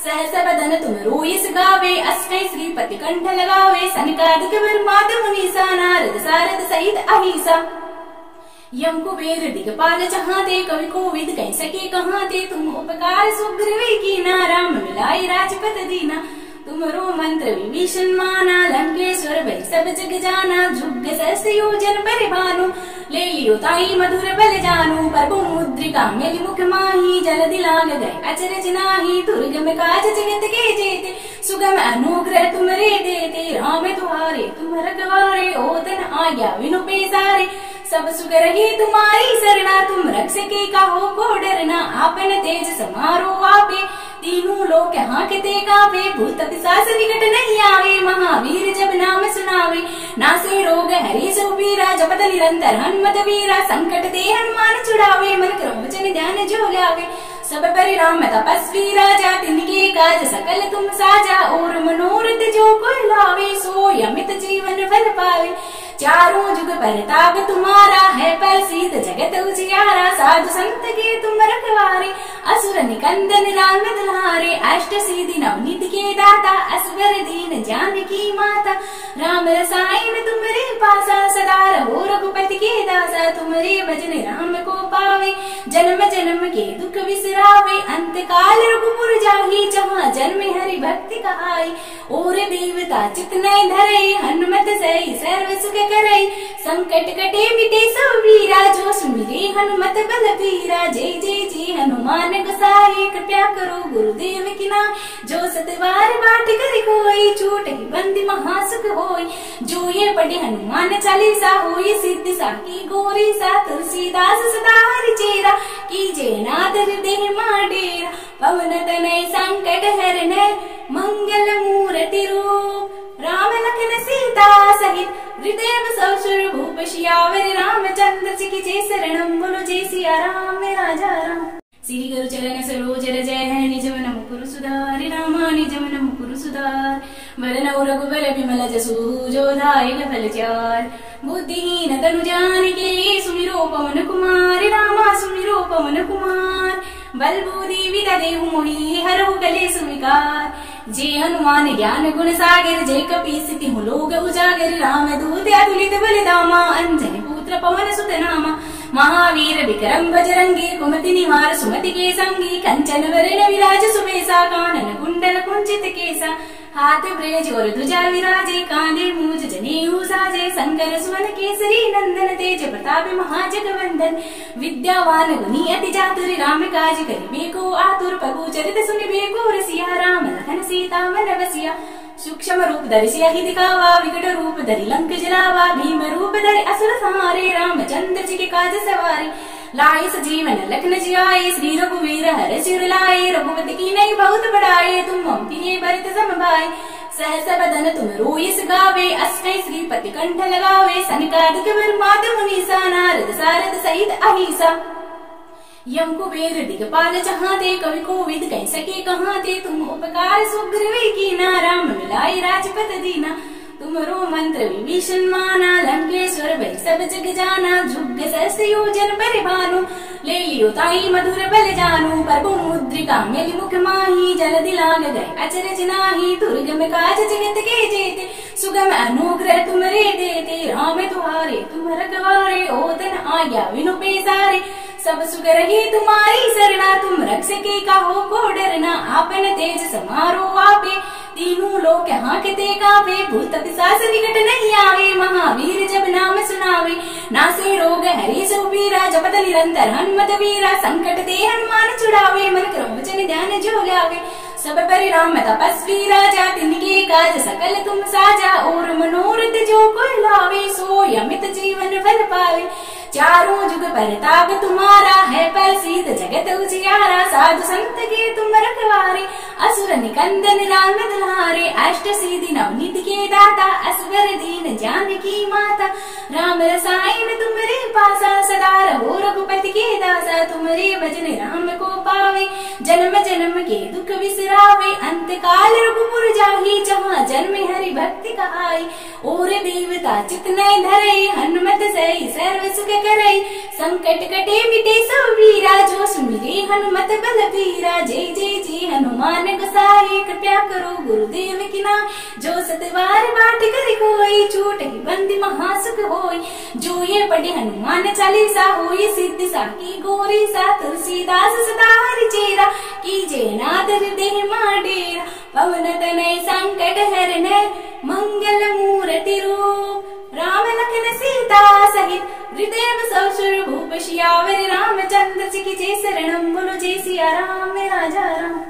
सहस बदन तुम रोयस गावे, अष्टै श्रीपति कंठ लगावे। सनकादिक ब्रह्मादि मुनीसा, नारद सारद सहित अहिसा। यम कुबेर दिगपाल जहाते, कवि कोविद कह सके कहाते। तुम उपकार सुग्रीव कीना, राम मिलाए राजपत दीना। तुमरो मंत्र विभीषण माना, लंकेश्वर भय सब जग जाना। जुग सहस्त्र योजन परिभानु, ले लियो ताई मधुर बल जानू। प्रभु मुद्रिका मेलि मुख माही, जल्दी लाग गए अचरज नाही। दुर्गम काज जगत के जेते, सुगम अनुग्रह तुमरे देते। राम तुम्हारे तुम रखवारे, ओतन आज्ञा विनु पेसारे। सब सुख रही तुम्हारी सरना, तुम रक्षके काहो को डरना। आपन तेज समारो आपे, तीनों लोक हांकते कांपे। भूत पिशाच निकट नहीं आवे, महावीर जब नाम सुनावे। नासे रोग हरे सुबीरा, जपत निरंतर हनुमत वीरा। संकट ते हनुमान छुड़ावे, मन क्रम वचन ध्यान जो लावे। सब परिणाम तपस्वी राजा, तिनके काज सकल तुम साजा। और मनोरथ जो कोई लावे, सो अमित जीवन फल पावे। चारों जुग परताप तुम्हारा है, प्रसिद्ध जगत उजियारा। साधु संत के तुम रखवारे, असुर निकंदन राम दुलारे। अष्ट सिद्धि नवनीत के दाता, असवर दीन जानकी माता। राम रसायन तुमरे पासा, सदा रहो रघुपति के दासा। तुमरे भजन राम को पावे, जन्म जन्म के दुख बिसरावे। अंत काल रघुपुर जाहि, जहाँ जन्म हरि भक्ति कहाई। और देवता चित नहीं धरे, हनुमत सही सर्व सुख करे। संकट कटे मिटे सब वीरा, जो सुमिरे हनुमत बल बीरा। जय जय जय हनुमान गोसाई, कृपया करो गुरुदेव की नाम। जो सतवार बाट कर कोई, छूट बंदी महासुख होई। जो ये पढ़े हनुमान चालीसा, होई सिद्धि साकी गोरी सा। तुलसीदास सदा हरि चेरा, कीजे नाथ हृदय मां डेरा। पवन तनय संकट हरने, मंगल मूर्ति रूप। राम लखन सीता सहित, हृदय बसौ सुर भूप। सियावर रामचंद्र जी की जय शरणम, बोलो जय सिया राम राजा राम। श्री गुरु चरण सरोज रज है, निज मन मुकुर सुधार। रामा निज मन मुकुर सुधार, बरन रघुबर बिमल जसु। जो दायक फल चार, बुद्धिहीन तनु जानिके। सुमिरो पवन कुमार, रामा सुमिरो पवन कुमार। बल बुद्धि विद्या देहु मोहि, हरहु कलेश विकार। जय हनुमान ज्ञान गुण सागर, जय कपीस तिहु लोक उजागर। राम दूत अतुलित बल धामा, अंजनी पुत्र पवन सुत नामा। महावीर विक्रम बजरंगी कुमति निवार सुमति के संगी कंचन वरण विराज सुबेसा कानन कुंडल कुंचित केसा हाथ ब्रेज और ध्वजा विराजे कांधे मूज जनेऊ साजे शंकर सुवन केसरी नंदन तेज प्रताप महाजगवंदन विद्यावान गुणी अति चातुर राम काज करिबे को आतुर प्रभु चरित सुनिबे को रसिया राम लखन सीता मन बसिया सूक्ष्म रूप धरि सियाहि दिखावा विकट रूप धरि लंक जलावा भीम रूप धरि असुर संहारे रामचंद्र जी के काज सवारे लाए सजीवन लखन जियाए श्री रघुवीर हर सिर लाए रघुपति की नहीं बहुत बढ़ाए तुम मम प्रिय भरत सम भाई सहस बदन तुम रोयस गावे अष्टै श्रीपति कंठ लगावे सनकादिक ब्रह्माद मुनीसा नारद सारद सहित अहिसा यम कुबेर दिगपाल जहाँ ते कवि कोविद कह सके कहाँ ते तुम उपकार सुग्रीव की ना राम मिलाए राजपत दीना तुमरो मंत्र विभीषण माना लंकेश्वर भय सब जग जाना जुग सहस्त्र योजन परिभानु ले लियो ताई मधुर बल जानू प्रभु मुद्रिका मेलि मुख माही जल दिलांग गए अचरज नाही दुर्गम काज जगत के जेते सुगम अनुग्रह तुमरे देते राम तुम्हारे तुम रखवारे ओतन आज्ञा विनु पेसारे सब सुख रही तुम्हारी सरना तुम रक्षके काहो को डरना आपन तेज समारो आपे तीनों लोग हाँकते कापे भूत पिशाच निकट नहीं आवे महावीर जब नाम सुनावे नासे रोग हरे सो पीरा जपत निरंतर हनुमत वीरा संकट ते हनुमान छुड़ावे मन क्रम वचन ध्यान जो लावे सब परिणाम तपस्वी राजा तिनके काज सकल तुम साजा और मनोरथ जो कोई लावे सो यमित जीवन फल पावे चारों जुग परताप तुम्हारा है प्रसिद्ध जगत उजियारा साधु संत के तुम रखवारे असुर निकंदन राम दुलारे अष्ट सिद्धि नवनीत के दाता असवर दीन जानकी माता राम रसायन तुमरे पासा सदा रहो रघुपति के दासा तुमरे भजन राम को पावे जन्म जन्म के दुख विसरावे अंत काल रघुपुर जाहि जहाँ जन्म हरि भक्ति कहाई और देवता चित नहीं धरे हनुमत सही सर्व सुख करे संकट कटे मिटे सब वीरा जो सुमिरे हनुमत बलबीरा जय जय जी हनुमान गोसाई कृपया करो गुरुदेव की ना जो सतवार बाट कर कोई छूट बंदी महासुख होई जो ये पढ़े हनुमान चालीसा होई सिद्धि साकी गोरी सा तुलसीदास सदा हरि चेरा कीजे नाथ हृदय माडेरा पवन तनय संकट हरण मंगल मूर्ति रूप राम लखन सीता सहित हृदय ससुर भूप शियावर रामचंद्र जी की जय शरणम बोलो जय सिया राम राजा राम।